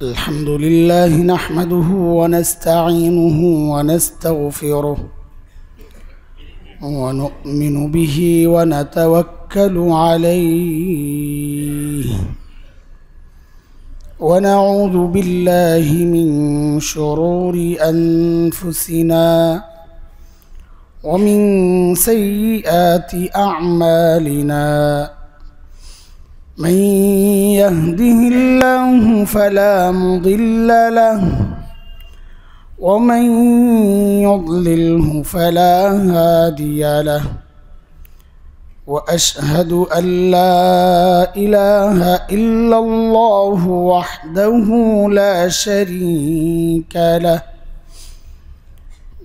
الحمد لله نحمده ونستعينه ونستغفره ونؤمن به ونتوكل عليه ونعوذ بالله من شرور أنفسنا ومن سيئات أعمالنا من يهده الله فلا مضل له ومن يضلله فلا هادي له وأشهد أن لا إله إلا الله وحده لا شريك له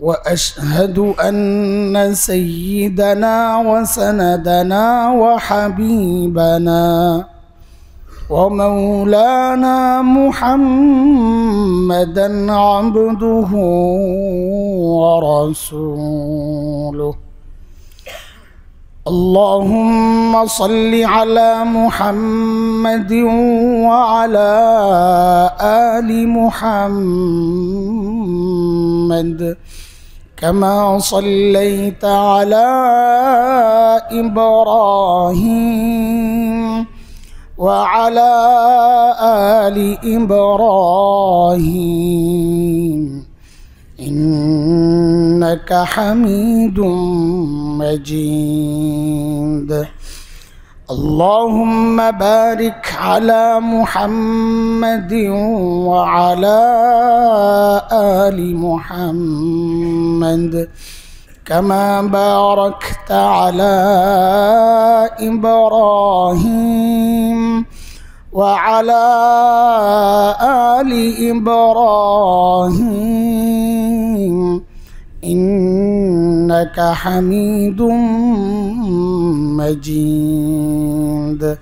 وأشهد أن سيدنا وسندنا وحبيبنا ومولانا محمدا عبده ورسوله اللهم صل على محمد وعلى آل محمد كما صليت على إبراهيم وعلى آل إبراهيم إنك حميد مجيد اللهم بارك على محمد وعلى آل محمد كما باركت على إبراهيم وعلى آل إبراهيم إنك حميد مجيد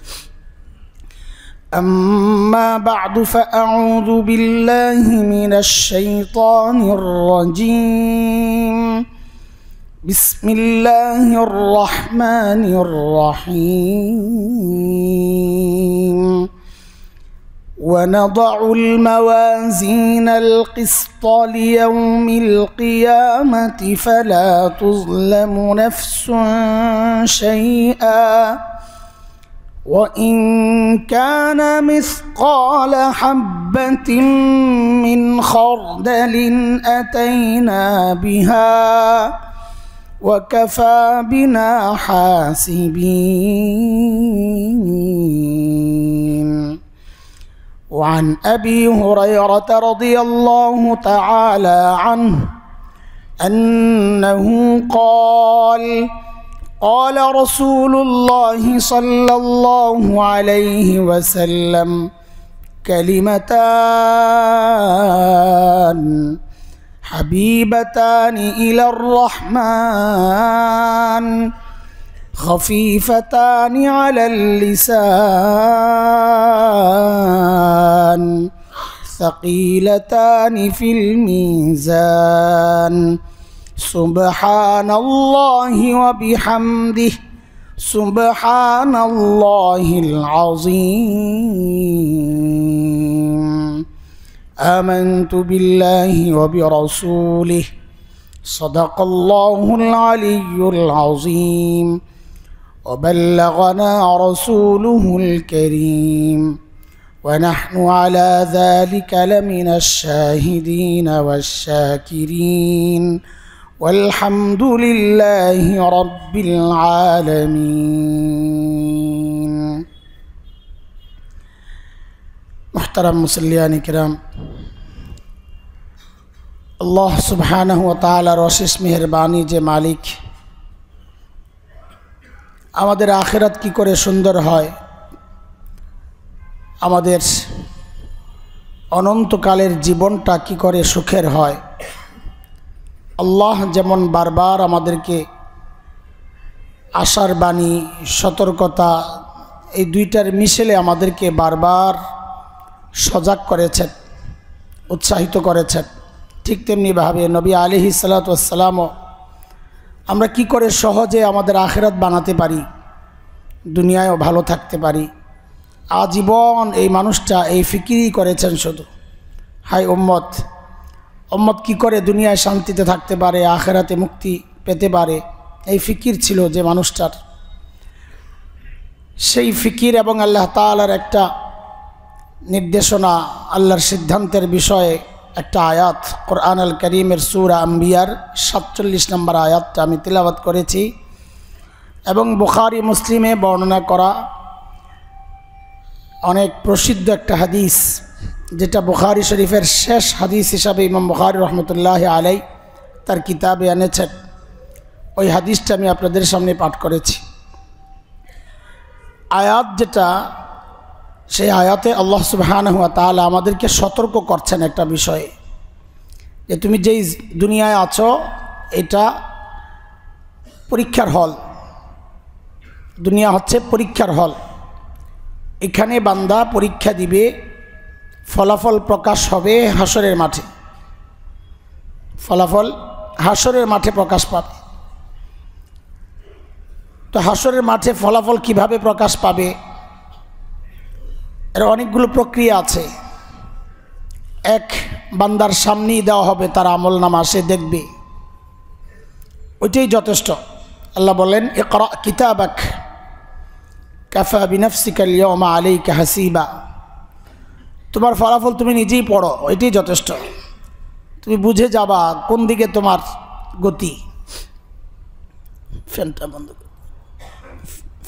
أما بعد فأعوذ بالله من الشيطان الرجيم بسم الله الرحمن الرحيم ونضع الموازين القسط ليوم القيامة فلا تظلم نفس شيئا وإن كان مثقال حبة من خردل أتينا بها وكفى بنا حاسبين وعن أبي هريرة رضي الله تعالى عنه أنه قال قال رسول الله صلى الله عليه وسلم كلمتان حبيبتان إلى الرحمن خفيفتان على اللسان ثقيلتان في الميزان سبحان الله وبحمده سبحان الله العظيم آمنت بالله وبرسوله صدق الله العلي العظيم وبلغنا رسوله الكريم ونحن على ذلك لمن الشاهدين والشاكرين والحمد لله رب العالمين محترم মুসল্লিয়ান কিরাম আল্লাহ সুবহানাহু ওয়া তাআলার অশেষ মেহেরবানি যে মালিক আমাদের আখিরাত কি করে সুন্দর হয় আমাদের অনন্তকালের জীবনটা কি করে সুখের হয় আল্লাহ যেমন বারবার আমাদেরকে আশার বাণী সতর্কতা এই দুইটার মিশেলে আমাদেরকে বারবার সজাগ করেছেন উৎসাহিত করেছেন ঠিক তেমনিভাবে নবী আলাইহিস সালাতু ওয়াস সালামও আমরা কি করে সহজে আমাদের আখিরাত বানাতে পারি দুনিয়ায়ও ভালো থাকতে পারি আজীবন এই মানুষটা এই ফিকিরই করেছেন শুধু হায় উম্মত, উম্মত কি করে দুনিয়ায় শান্তিতে থাকতে পারে, আখেরাতে মুক্তি পেতে পারে, এই ফিকির ছিল যে মানুষটার। সেই ফিকির এবং আল্লাহ তাআলার একটা নির্দেশনা, আল্লাহর সিদ্ধান্তের বিষয়ে একটা আয়াত কোরআন আল করিমের সূরা আম্বিয়ার 47 নম্বর আয়াতটা আমি তিলাওয়াত করেছি এবং বুখারী মুসলিমে বর্ণনা করা অনেক প্রসিদ্ধ একটা হাদিস, যেটা বুখারী শরীফের শেষ হাদিস হিসাবে ইমাম বুখারী রহমতুল্লাহ আলাই তার কিতাবে এনেছেন। ওই হাদিসটা আমি আপনাদের সামনে পাঠ করেছি। আয়াত যেটা, সেই আয়াতে আল্লাহ সুবহানাহু ওয়া তাআলা আমাদেরকে সতর্ক করছেন একটা বিষয়ে, যে তুমি যেই দুনিয়ায় আছো এটা পরীক্ষার হল। দুনিয়া হচ্ছে পরীক্ষার হল। এখানে বান্দা পরীক্ষা দিবে, ফলাফল প্রকাশ হবে হাসরের মাঠে। ফলাফল হাসরের মাঠে প্রকাশ পাবে। তো হাসরের মাঠে ফলাফল কিভাবে প্রকাশ পাবে, এর অনেকগুলো প্রক্রিয়া আছে। এক, বান্দার সামনেই দেওয়া হবে তার আমলনামা, সে দেখবে, ওইটাই যথেষ্ট। আল্লাহ বলেন, ইকরা কিতাবাক কাফা বিনাফসিকা আল-ইয়াওমা আলাইকা হাসিবা। তোমার ফলাফল তুমি নিজেই পড়ো, এটাই যথেষ্ট। তুমি বুঝে যাবা কোন দিকে তোমার গতি। ফ্যানটা বন্ধ করে,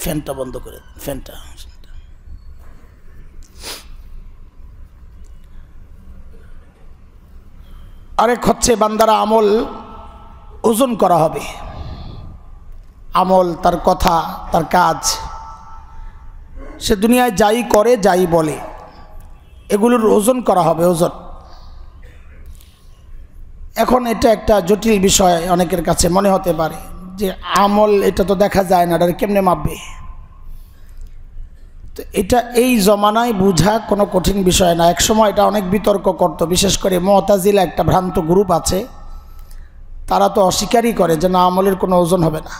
ফ্যানটা বন্ধ করে, ফ্যানটা। আরেক হচ্ছে বান্দারা আমল ওজন করা হবে। আমল, তার কথা, তার কাজ, সে দুনিয়ায় যাই করে যাই বলে, এগুলোর ওজন করা হবে, ওজন। এখন এটা একটা জটিল বিষয় অনেকের কাছে মনে হতে পারে যে আমল এটা তো দেখা যায় না, এটা কেমনে মাপবে। তো এটা এই জমানায় বোঝা কোনো কঠিন বিষয় না। একসময় এটা অনেক বিতর্ক করত, বিশেষ করে মুতাজিলা একটা ভ্রান্ত গ্রুপ আছে, তারা তো অস্বীকারই করে যে না, আমলের কোনো ওজন হবে না।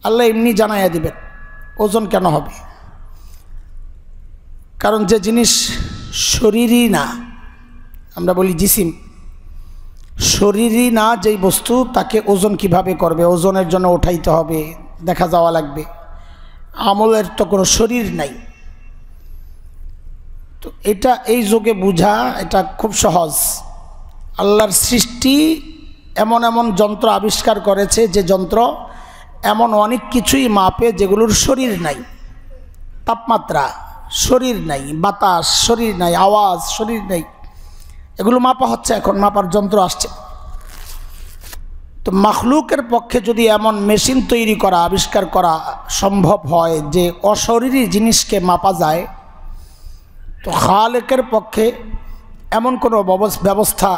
আল্লাহ এমনি জানাইয়া দিবেন, ওজন কেন হবে? কারণ যে জিনিস শরীরই না, আমরা বলি জিসিম, শরীরই না যেই বস্তু, তাকে ওজন কিভাবে করবে? ওজনের জন্য উঠাইতে হবে, দেখা যাওয়া লাগবে। আমলের তো কোনো শরীর নাই। তো এটা এই যুগে বোঝা এটা খুব সহজ। আল্লাহর সৃষ্টি এমন এমন যন্ত্র আবিষ্কার করেছে, যে যন্ত্র এমন অনেক কিছুই মাপে যেগুলোর শরীর নাই। তাপমাত্রা শরীর নাই, বাতাস শরীর নাই, আওয়াজ শরীর নাই, এগুলো মাপা হচ্ছে, এখন মাপার যন্ত্র আসছে। তো মাখলুকের পক্ষে যদি এমন মেশিন তৈরি করা, আবিষ্কার করা সম্ভব হয় যে অশরীরী জিনিসকে মাপা যায়, তো খালেকের পক্ষে এমন কোনো ব্যবস্থা,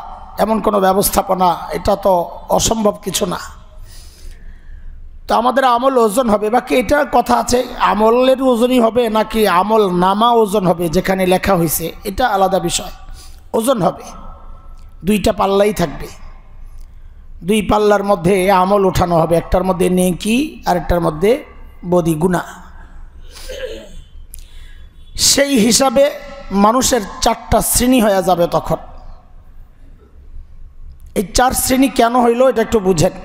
এমন কোনো ব্যবস্থাপনা, এটা তো অসম্ভব কিছু না। তো আমাদের আমল ওজন হবে। বাকি এটা কথা আছে, আমলের ওজনই হবে নাকি আমল নামা ওজন হবে, যেখানে লেখা হয়েছে, এটা আলাদা বিষয়। ওজন হবে, দুইটা পাল্লাই থাকবে। দুই পাল্লার মধ্যে আমল উঠানো হবে, একটার মধ্যে নেকি আর একটার মধ্যে বদি গুনাহ। সেই হিসাবে মানুষের 4টা শ্রেণী হয়ে যাবে তখন। এই 4 শ্রেণী কেন হইল এটা একটু বুঝেন।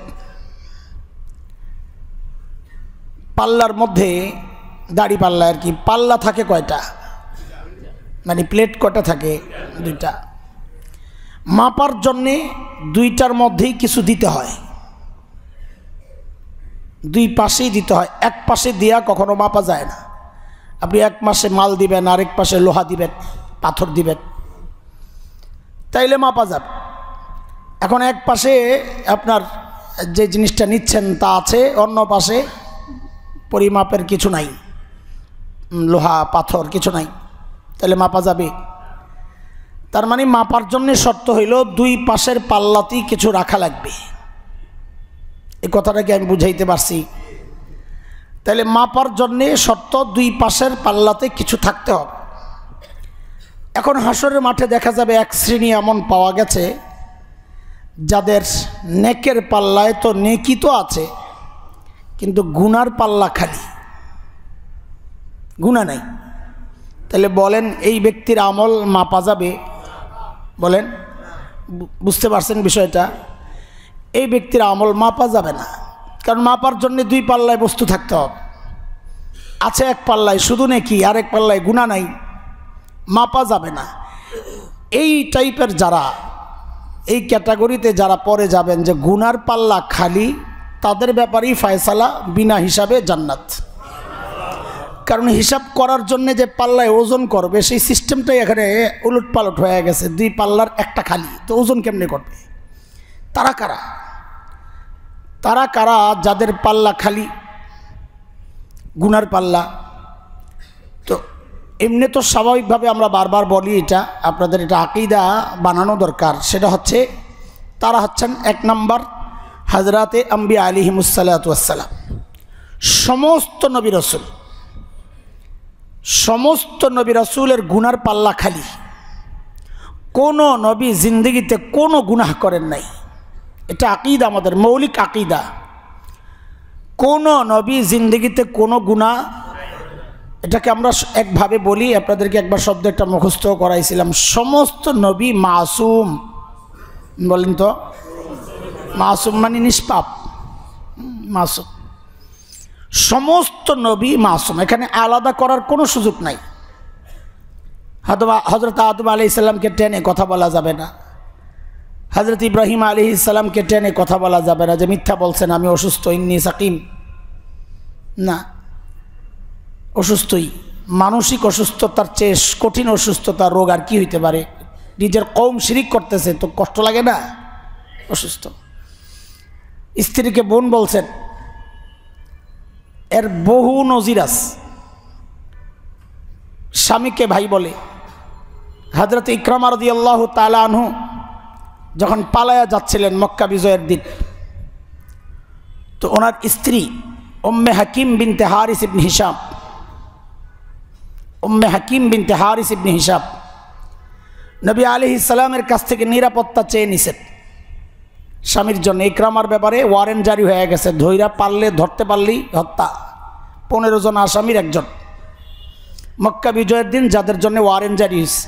পাল্লার মধ্যে, দাড়ি পাল্লা আর কি, পাল্লা থাকে কয়টা, মানে প্লেট কয়টা থাকে? 2টা। মাপার জন্যে 2টার মধ্যেই কিছু দিতে হয়, 2 পাশেই দিতে হয়। এক পাশে দিয়া কখনো মাপা যায় না। আপনি এক পাশে মাল দিবেন, আরেক পাশে লোহা দিবেন, পাথর দিবেন, তাইলে মাপা যাবে। এখন এক পাশে আপনার যে জিনিসটা নিচ্ছেন তা আছে, অন্য পাশে পরিমাপের কিছু নাই, লোহা পাথর কিছু নাই, তাহলে মাপা যাবে? তার মানে মাপার জন্য শর্ত হইল 2 পাশের পাল্লাতেই কিছু রাখা লাগবে। এই কথাটাকে আমি বুঝাইতে পারছি? তাহলে মাপার জন্য শর্ত 2 পাশের পাল্লাতে কিছু থাকতে হবে। এখন হাসরের মাঠে দেখা যাবে এক শ্রেণী এমন পাওয়া গেছে যাদের নেকের পাল্লায় তো নেকি তো আছে, কিন্তু গুনার পাল্লা খালি, গুনাহ নাই। তাহলে বলেন এই ব্যক্তির আমল মাপা যাবে? বলেন, বুঝতে পারছেন বিষয়টা? এই ব্যক্তির আমল মাপা যাবে না, কারণ মাপার জন্য দুই পাল্লায় বস্তু থাকতে হবে। আছে এক পাল্লায় শুধু নেকি, আর এক পাল্লায় গুনাহ নাই, মাপা যাবে না। এই টাইপের যারা, এই ক্যাটাগরিতে যারা পরে যাবেন যে গুনার পাল্লা খালি, তাদের ব্যাপারেই ফয়সালা বিনা হিসাবে জান্নাত। কারণ হিসাব করার জন্য যে পাল্লায় ওজন করবে সেই সিস্টেমটাই এখানে উলটপালট হয়ে গেছে। দুই পাল্লার একটা খালি, তো ওজন কেমনে করবে? তারা কারা? তারা কারা যাদের পাল্লা খালি, গুনার পাল্লা? তো এমনি তো স্বাভাবিকভাবে আমরা বারবার বলি, এটা আপনাদের এটা আকীদা বানানো দরকার। সেটা হচ্ছে তারা হচ্ছেন 1 নম্বর হযরতে আম্বিয়া আলাইহিমুসসালাতু ওয়াসসালাম। সমস্ত নবী রাসূল, সমস্ত নবী রাসূলের গুনার পাল্লা খালি। কোনো নবী জিন্দেগিতে কোনো গুনাহ করেন নাই। এটা আকীদা, আমাদের মৌলিক আকীদা। কোনো নবী জিন্দেগিতে কোনো গুনাহ, এটাকে আমরা একভাবে বলি, আপনাদেরকে একবার শব্দ একটা মুখস্থ করাইছিলাম, সমস্ত নবী মাসুম। বলেন তো, মাসুম মানে নিষ্পাপ, মাসুম। সমস্ত নবী মাসুম, এখানে আলাদা করার কোনো সুযোগ নাই। হযরত আদম আলাইহিস সালামকে টেনে কথা বলা যাবে না, হযরত ইব্রাহিম আলাইহিস সালামকে টেনে কথা বলা যাবে না যে মিথ্যা বলছেন, আমি অসুস্থ, ইন্নী সাকিম। না, অসুস্থই। মানসিক অসুস্থতার চেয়ে কঠিন অসুস্থতার রোগ আর কি হইতে পারে? নিজের কওম শিরিক করতেছে, তো কষ্ট লাগে না? অসুস্থ। স্ত্রীকে বোন বলছেন, এর বহু নজির আছে। স্বামীকে ভাই বলে। হযরত ইকরামা রাদিয়াল্লাহু তাআলা আনহু যখন পালায়া যাচ্ছিলেন মক্কা বিজয়ের দিন, তো ওনার স্ত্রী উম্মে হাকিম বিনতে হারিস ইবনে হিশাম, উম্মে হাকিম বিনতে হারিস ইবনে হিশাম নবী আলাইহিস সালামের কাছ থেকে নিরাপত্তা চেয়ে নিছেন স্বামীর জন্য। ইকরামার ব্যাপারে ওয়ারেন্ট জারি হয়ে গেছে, ধরতে পারলেই হত্যা। 15 জন আসামির একজন, মক্কা বিজয়ের দিন যাদের জন্য ওয়ারেন্ট জারি হয়েছে।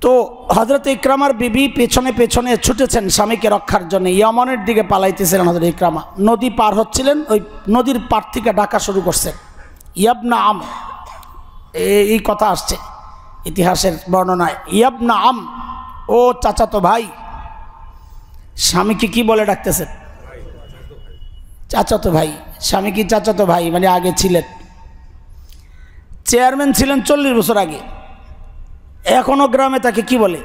তো হযরত ইকরামার বিবি পেছনে পেছনে ছুটেছেন স্বামীকে রক্ষার জন্য, ইয়ামানের দিকে পালাইতেছিলেন হযরত ইকরামা। নদী পার হচ্ছিলেন, ওই নদীর পার থেকে ডাকা শুরু করছেন, ইয়াবনা আম। এই কথা আসছে ইতিহাসের বর্ণনায়, ইয়াবনা আম, ও চাচাতো ভাই। স্বামীকে কি বলে ডাকতেছেন? চাচাতো ভাই। স্বামী কি চাচাতো ভাই? মানে আগে ছিলেন, চেয়ারম্যান ছিলেন 40 বছর আগে, এখনো গ্রামে তাকে কি বলে?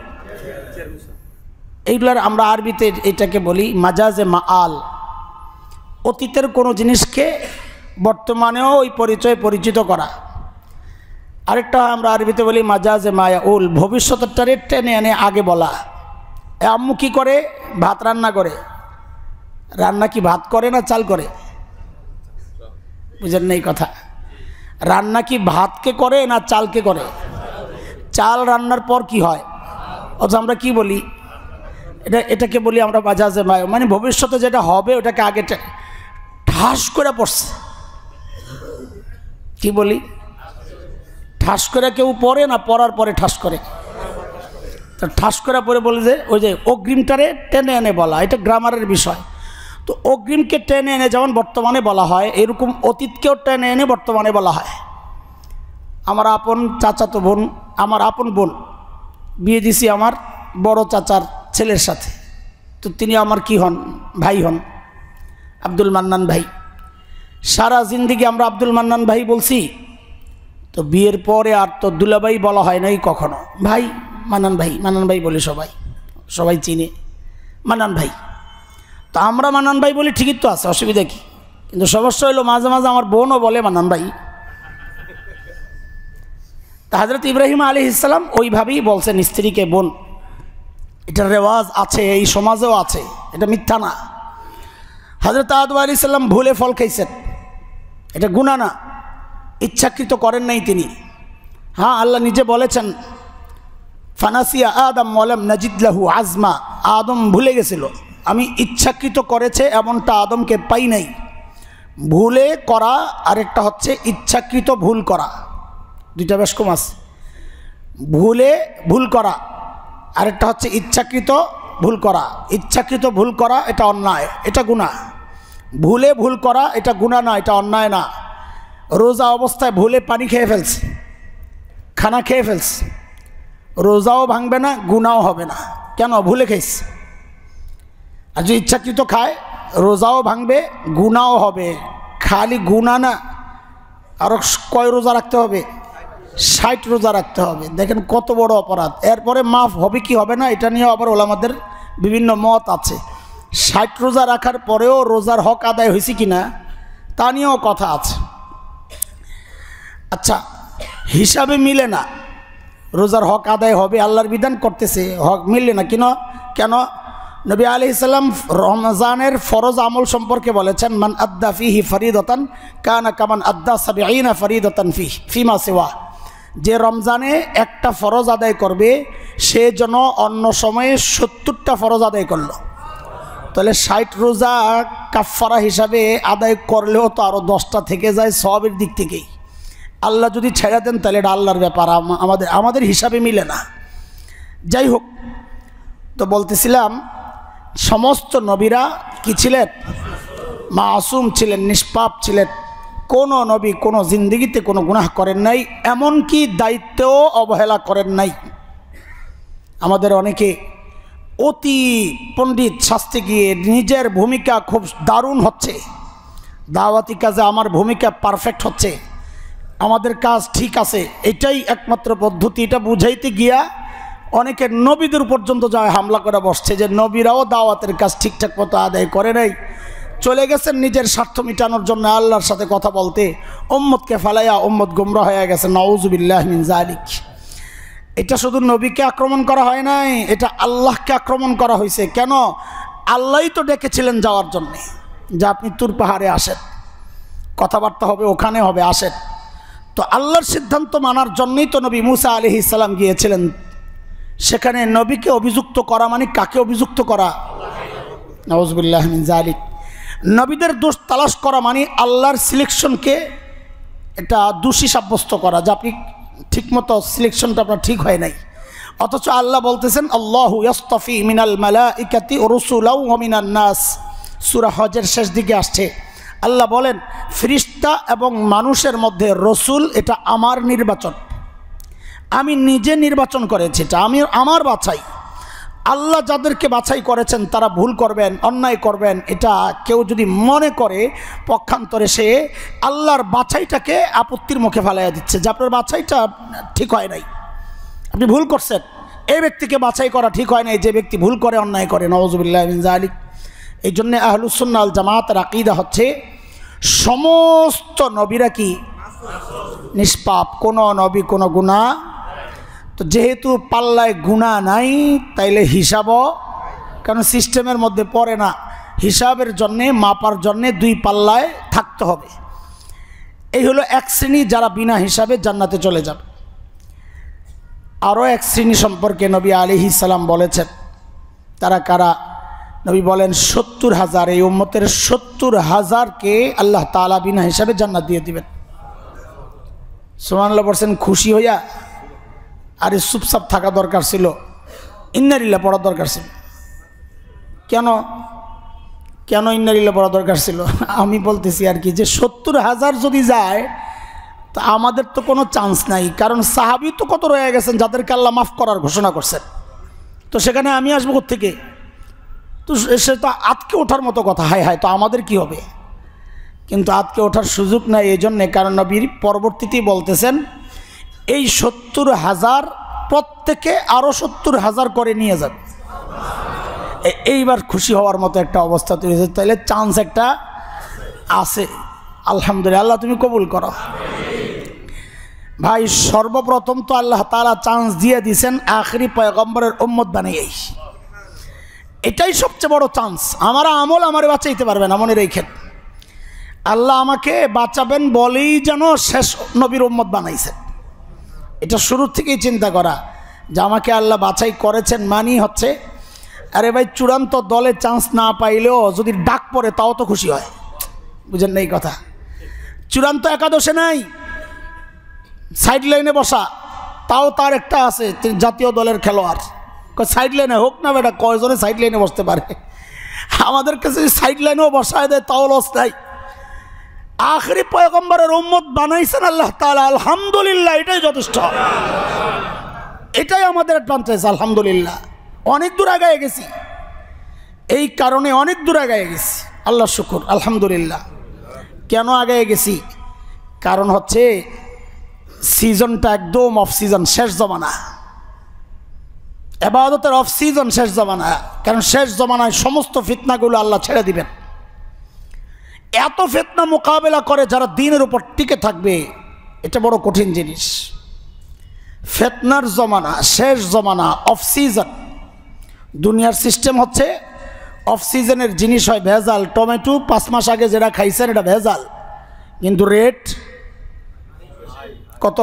এইগুলার আমরা আরবিতে এটাকে বলি মাজাজে মাআল। অতীতের কোনো জিনিসকে বর্তমানেও ওই পরিচয় পরিচিত করা। আরেকটা আমরা আরবিতে বলি মাজাজে মায়াউল, ভবিষ্যতেরটারে টেনে এনে আগে বলা। আম্মু কি করে? ভাত রান্না করে। রান্না কি ভাত করে না চাল করে? বুঝেন না এই কথা? রান্না কি ভাতকে করে না চালকে করে? চাল রান্নার পর কি হয়? অথচ আমরা কি বলি? এটাকে বলি আমরা মাজাজে মায়া, মানে ভবিষ্যতে যেটা হবে ওটাকে আগে ঠাস করে পড়ছে। কি বলি? ঠাস করে কেউ পড়ে না পড়ার পরে ঠাস করে? তো ঠাস করে পড়ে বলে যে ওই যে অগ্রিমটারে টেনে এনে বলা, এটা গ্রামারের বিষয়। তো অগ্রিমকে টেনে এনে যেমন বর্তমানে বলা হয়, এরকম অতীতকেও টেনে এনে বর্তমানে বলা হয়। আমার আপন চাচাতো বোন, আমার আপন বোন বিয়ে দিছি আমার বড় চাচার ছেলের সাথে, তো তিনি আমার কি হন? ভাই হন, আব্দুল মান্নান ভাই। সারা জিন্দেগি আমরা আব্দুল মান্নান ভাই বলছি, তো বিয়ের পরে আর তো দুলাভাই বলা হয় নাই কখনো, ভাই মান্নান ভাই, মান্নান ভাই বলি, সবাই চিনে মান্নান ভাই। তো আমরা মান্নান ভাই বলি, ঠিকই তো আছে, অসুবিধা কি? কিন্তু সমস্যা হলো মাঝে মাঝে আমার বোনও বলে মান্নান ভাই। তা হযরত ইব্রাহিম আলাইহিস সালাম ওইভাবেই বলছেন স্ত্রীকে বোন। এটার রেওয়াজ আছে, এই সমাজেও আছে, এটা মিথ্যা না। হযরত আদম আলাইহিস সালাম ভুলে ফল খাইছেন, এটা গুনাহ না, ইচ্ছাকৃত করেন নাই তিনি। হ্যাঁ, আল্লাহ নিজে বলেছেন ফানাসিয়া আদম ওয়ালাম নাজিদ লাহু আজমা, আদম ভুলে গেছিল, আমি ইচ্ছাকৃত করেছে এমনটা আদমকে পাই নাই। ভুলে করা আরেকটা হচ্ছে ইচ্ছাকৃত ভুল করা, দুইটা বেশ কম আছে। ভুল করা, আরেকটা হচ্ছে ইচ্ছাকৃত ভুল করা। ইচ্ছাকৃত ভুল করা এটা অন্যায়, এটা গুনাহ। ভুল করা এটা গুনাহ না, এটা অন্যায় না। রোজা অবস্থায় ভুলে পানি খেয়ে ফেলছে, খানা খেয়ে ফেলছে, রোজাও ভাঙবে না, গুনাহও হবে না। কেন? ভুলে খেয়েছে। আর যদি ইচ্ছাকৃত খায়, রোজাও ভাঙবে, গুনাহও হবে। খালি গুনাহ না, আরও কয় রোজা রাখতে হবে? 60 রোজা রাখতে হবে। দেখেন কত বড় অপরাধ। এরপরে মাফ হবে কি হবে না এটা নিয়েও আবার ওলামাদের বিভিন্ন মত আছে। 60 রোজা রাখার পরেও রোজার হক আদায় হয়েছে কিনা তা নিয়েও কথা আছে। আচ্ছা, হিসাবে মিলে না, রোজার হক আদায় হবে, আল্লাহর বিধান করতেছে, হক মিললে না। কেন? নবী আলাইহিস সালাম রমজানের ফরজ আমল সম্পর্কে বলেছেন, মান আদ্দা ফিহি ফরিদাতান কানা কামান আদ্দা 70 ফরিদাতান ফিমা সিওয়া। যে রমজানে একটা ফরজ আদায় করবে সে যেন অন্য সময়ে 70টা ফরজ আদায় করলো। তাহলে 60 রোজা কাফারা হিসাবে আদায় করলেও তো আরও 10টা থেকে যায় সওয়াবের দিক থেকেই। আল্লাহ যদি ছেড়ে দেন তাহলে এটা আল্লাহর ব্যাপার, আমাদের হিসাবে মিলে না। যাই হোক, তো বলতেছিলাম সমস্ত নবীরা কি ছিলেন? মাসুম ছিলেন, নিষ্পাপ ছিলেন। কোনো নবী কোনো জিন্দেগিতে কোনো গুনাহ করেন নাই, এমনকি দায়িত্বও অবহেলা করেন নাই। আমাদের অনেকে অতি পণ্ডিত শাস্তে গিয়ে নিজের ভূমিকা খুব দারুণ হচ্ছে, দাওয়াতি কাজে আমার ভূমিকা পারফেক্ট হচ্ছে, আমাদের কাজ ঠিক আছে, এটাই একমাত্র পদ্ধতি, এটা বুঝাইতে গিয়া অনেকে নবীদের পর্যন্ত যায় হামলা করে বসছে যে নবীরাও দাওয়াতের কাজ ঠিকঠাক মতো আদায় করে নাই, চলে গেছেন নিজের স্বার্থ মিটানোর জন্য আল্লাহর সাথে কথা বলতে, উম্মতকে ফালাইয়া উম্মত গুমরাহ হয়ে গেছে। নাউযুবিল্লাহি মিন যালিক। এটা শুধু নবীকে আক্রমণ করা হয় নাই, এটা আল্লাহকে আক্রমণ করা হয়েছে। কেন? আল্লাহই তো ডেকেছিলেন যাওয়ার জন্যে, যে আপনি তুর পাহাড়ে আসেন, কথাবার্তা হবে, ওখানে হবে, আসেন। তো আল্লাহর সিদ্ধান্ত মানার জন্যই তো নবী মুসা আলাইহিস সালাম গিয়েছিলেন। সেখানে নবীকে অভিযুক্ত করা মানে কাকে অভিযুক্ত করা? নাউযুবিল্লাহি মিন যালিক। নবীদের দোষ তালাশ করা মানে আল্লাহর সিলেকশনকে এটা দোষী সাব্যস্ত করা, যে আপনি ঠিকমতো সিলেকশনটা আপনার ঠিক হয় নাই। অথচ আল্লাহ বলতেছেন, আল্লাহু ইয়াসতাফি মিনাল মালাইকাতি রুসুলাও ওয়া মিনান নাস। সূরা হজের শেষ দিকে আসছে। আল্লাহ বলেন, ফেরেশতা এবং মানুষের মধ্যে রসুল এটা আমার নির্বাচন, আমি নিজে নির্বাচন করেছি, এটা আমার বাছাই। আল্লাহ যাদেরকে বাছাই করেছেন তারা ভুল করবেন, অন্যায় করবেন, এটা কেউ যদি মনে করে পক্ষান্তরে সে আল্লাহর বাছাইটাকে আপত্তির মুখে ফেলাইয়া দিচ্ছে, যে আপনার বাছাইটা ঠিক হয় নাই, আপনি ভুল করছেন। এই ব্যক্তিকে বাছাই করা ঠিক হয় নাই যে ব্যক্তি ভুল করে, অন্যায় করে। নাউযুবিল্লাহি মিন যালিক। এই জন্য আহলুস সুন্নাহ ওয়াল জামাতের আকীদা হচ্ছে সমস্ত নবীরা কি নিষ্পাপ, কোনো নবী কোনো গুনাহ। তো যেহেতু পাল্লায় গুনাহ নাই তাইলে হিসাবও কারণ সিস্টেমের মধ্যে পড়ে না, হিসাবের জন্যে মাপার জন্যে 2 পাল্লায় থাকতে হবে। এই হলো এক শ্রেণী যারা বিনা হিসাবে জান্নাতে চলে যাবে। আরও এক শ্রেণী সম্পর্কে নবী আলাইহিস সালাম বলেছেন, তারা কারা? নবী বলেন 70,000, এই উম্মতের 70,000কে আল্লাহ তাআলা বিনা হিসাবে জান্নাত দিয়ে দিবেন। সুবহানাল্লাহ বলছেন খুশি হইয়া? আরে চুপচাপ থাকা দরকার ছিল, ইন্নালিল্লাহ পড়া দরকার ছিল। কেন ইন্নালিল্লাহ পড়া দরকার ছিল? আমি বলতেছি আর কি, যে 70,000 যদি যায় তা আমাদের তো কোনো চান্স নাই, কারণ সাহাবী তো কত রয়ে গেছেন যাদেরকে আল্লাহ মাফ করার ঘোষণা করছেন। তো সেখানে আমি আসবো কোত্থেকে? তো সে তো আতকে ওঠার মতো কথা। হায় হায়, তো আমাদের কি হবে? কিন্তু আতকে ওঠার সুযোগ নাই। এই জন্যে কারণ নবীর পরবর্তীতেই বলতেছেন, এই 70,000 প্রত্যেকে আরও 70,000 করে নিয়ে যাবে। এইবার খুশি হওয়ার মতো একটা অবস্থা তৈরি হয়েছে। তাহলে চান্স একটা আছে। আলহামদুলিল্লাহ, আল্লাহ তুমি কবুল করো। ভাই, সর্বপ্রথম তো আল্লাহ তাআলা চান্স দিয়ে দিয়েছেন আখেরি পয়গম্বরের উম্মত বানিয়েই। এটাই সবচেয়ে বড় চান্স। আমার আমল আমারে বাঁচাইতে পারবে না, মনে রেখেন। আল্লাহ আমাকে বাঁচাবেন বলেই যেন শেষ নবীর উম্মত বানাইছেন। এটা শুরুর থেকেই চিন্তা করা যে আমাকে আল্লাহ বাছাই করেছেন, মানি হচ্ছে আরে ভাই চূড়ান্ত দলে চান্স না পাইলেও যদি ডাক পড়ে তাও তো খুশি হয়। বুঝেন না এই কথা? চূড়ান্ত একাদশে নাই, সাইড লাইনে বসা, তাও তার একটা আছে, তিনি জাতীয় দলের খেলোয়াড়। সাইড লাইনে হোক না বেটা, কয়জনে সাইড লাইনে বসতে পারে? আমাদের কাছে সাইড লাইনেও বসায় দেয় তাও লস নাই। আখেরি পয়গম্বরের উম্মত বানাইছেন আল্লাহ তাআলা, আলহামদুলিল্লাহ, এটাই যথেষ্ট, এটাই আমাদের অ্যাডভান্টেজ। আলহামদুলিল্লাহ, অনেক দূর আগায় গেছি, এই কারণে অনেক দূর আগায় গেছি, আল্লাহ শুকুর, আলহামদুলিল্লাহ। কেন আগায় গেছি? কারণ হচ্ছে সিজনটা একদম অফ সিজন, শেষ জমানা, ইবাদতের অফ সিজন, শেষ জমানা। কারণ শেষ জমানায় সমস্ত ফিতনাগুলো আল্লাহ ছেড়ে দিবেন। এত ফিতনা মোকাবেলা করে যারা দ্বীনের উপর টিকে থাকবে, এটা বড় কঠিন জিনিস। ফিতনার জমানা, শেষ জমানা, অফ সিজন। দুনিয়ার সিস্টেম হচ্ছে অফ সিজনের জিনিস হয় ভেজাল। টমেটো 5 মাস আগে যেটা খাইছেন এটা ভেজাল, কিন্তু রেট কত?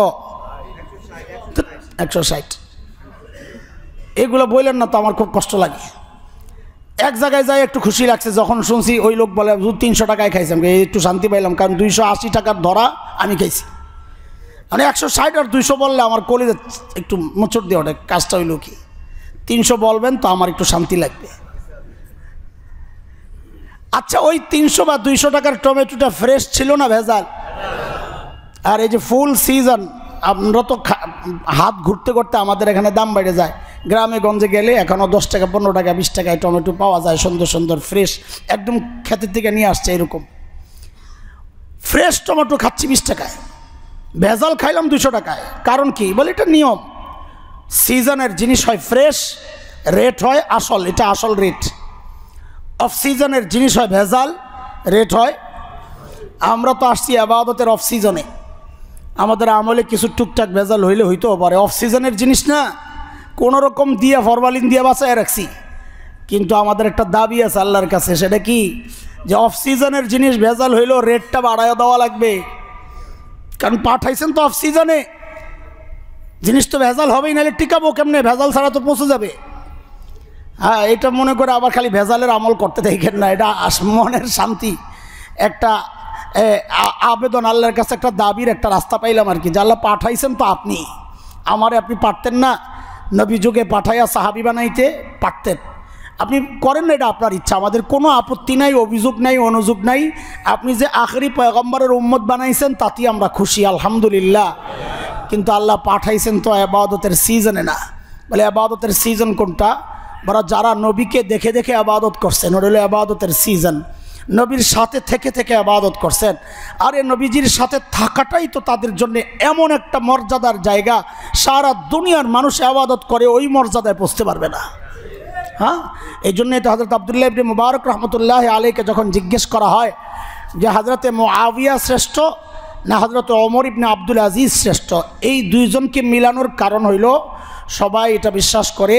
160। এগুলো বললেন না তো আমার খুব কষ্ট লাগে। এক জায়গায় যাই একটু খুশি লাগছে যখন শুনছি ওই লোক বলে 300 টাকায় খাইছেন, একটু শান্তি পাইলাম, কারণ 280 টাকার ধরা আমি খাইছি। মানে 160 আর 200 বললে আমার কলিজা একটু মোচড় দিয়ে ওঠে। কাজটা হইল কি, 300 বলবেন তো আমার একটু শান্তি লাগবে। আচ্ছা, ওই 300 বা 200 টাকার টমেটোটা ফ্রেশ ছিল না ভেজাল? আর এই যে ফুল সিজন, আমরা তো হাত ঘুরতে করতে আমাদের এখানে দাম বেড়ে যায়। গ্রামে গঞ্জে গেলে এখনও 10 টাকা, 15 টাকা, 20 টাকায় টমেটো পাওয়া যায়, সুন্দর সুন্দর ফ্রেশ, একদম ক্ষেতের থেকে নিয়ে আসছে এরকম ফ্রেশ টমেটো খাচ্ছি 20 টাকায়, ভেজাল খাইলাম 200 টাকায়। কারণ কি? বলে এটা নিয়ম, সিজনের জিনিস হয় ফ্রেশ, রেট হয় আসল, এটা আসল রেট। অফ সিজনের জিনিস হয় ভেজাল, রেট হয়। আমরা তো আসছি ইবাদতের অফ সিজনে, আমাদের আমলে কিছু টুকটাক ভেজাল হইলে হইতেও পারে, অফ সিজনের জিনিস না, কোনো রকম দিয়ে ফরমালিন দিয়ে বাঁচায় রাখছি। কিন্তু আমাদের একটা দাবি আছে আল্লাহর কাছে, সেটা কি? যে অফ সিজনের জিনিস ভেজাল হইলেও রেটটা বাড়ায় দেওয়া লাগবে। কারণ পাঠাইছেন তো অফ সিজনে, জিনিস তো ভেজাল হবেই, নাহলে টিকাবো কেমনে? ভেজাল ছাড়া তো পচে যাবে। হ্যাঁ, এটা মনে করে আবার খালি ভেজালের আমল করতে দেখেন না, এটা মনের শান্তি, একটা আবেদন আল্লাহর কাছে, একটা দাবির একটা রাস্তা পাইলাম আর কি, যে আল্লাহ পাঠাইছেন তো আপনি, আমারে আপনি পারতেন না? নবী যুগে পাঠাইয়া সাহাবি বানাইতে পারতেন, আপনি করেন না, এটা আপনার ইচ্ছা, আমাদের কোনো আপত্তি নাই, অভিযোগ নাই, অনুযোগ নাই। আপনি যে আখেরি পয়গম্বরের উম্মত বানাইছেন তাতেই আমরা খুশি, আলহামদুলিল্লাহ। কিন্তু আল্লাহ পাঠাইছেন তো ইবাদতের সিজনে না। বলে ইবাদতের সিজন কোনটা? বড় যারা নবীকে দেখে দেখে ইবাদত করছেন, ওটা হলো ইবাদতের সিজন। নবীর সাথে থেকে থেকে ইবাদত করছেন, আর এই নবীজির সাথে থাকাটাই তো তাদের জন্য এমন একটা মর্যাদার জায়গা, সারা দুনিয়ার মানুষ ইবাদত করে ওই মর্যাদায় পৌঁছতে পারবে না। হ্যাঁ, এই জন্যই তো হযরত আব্দুল্লাহ ইবনে মুবারক রহমতুল্লাহ আলাইকে যখন জিজ্ঞেস করা হয় যে হযরতে মুআবিয়া শ্রেষ্ঠ না হযরত ওমর ইবনে আব্দুল আজিজ শ্রেষ্ঠ, এই দুইজনকে মিলানোর কারণ হইল সবাই এটা বিশ্বাস করে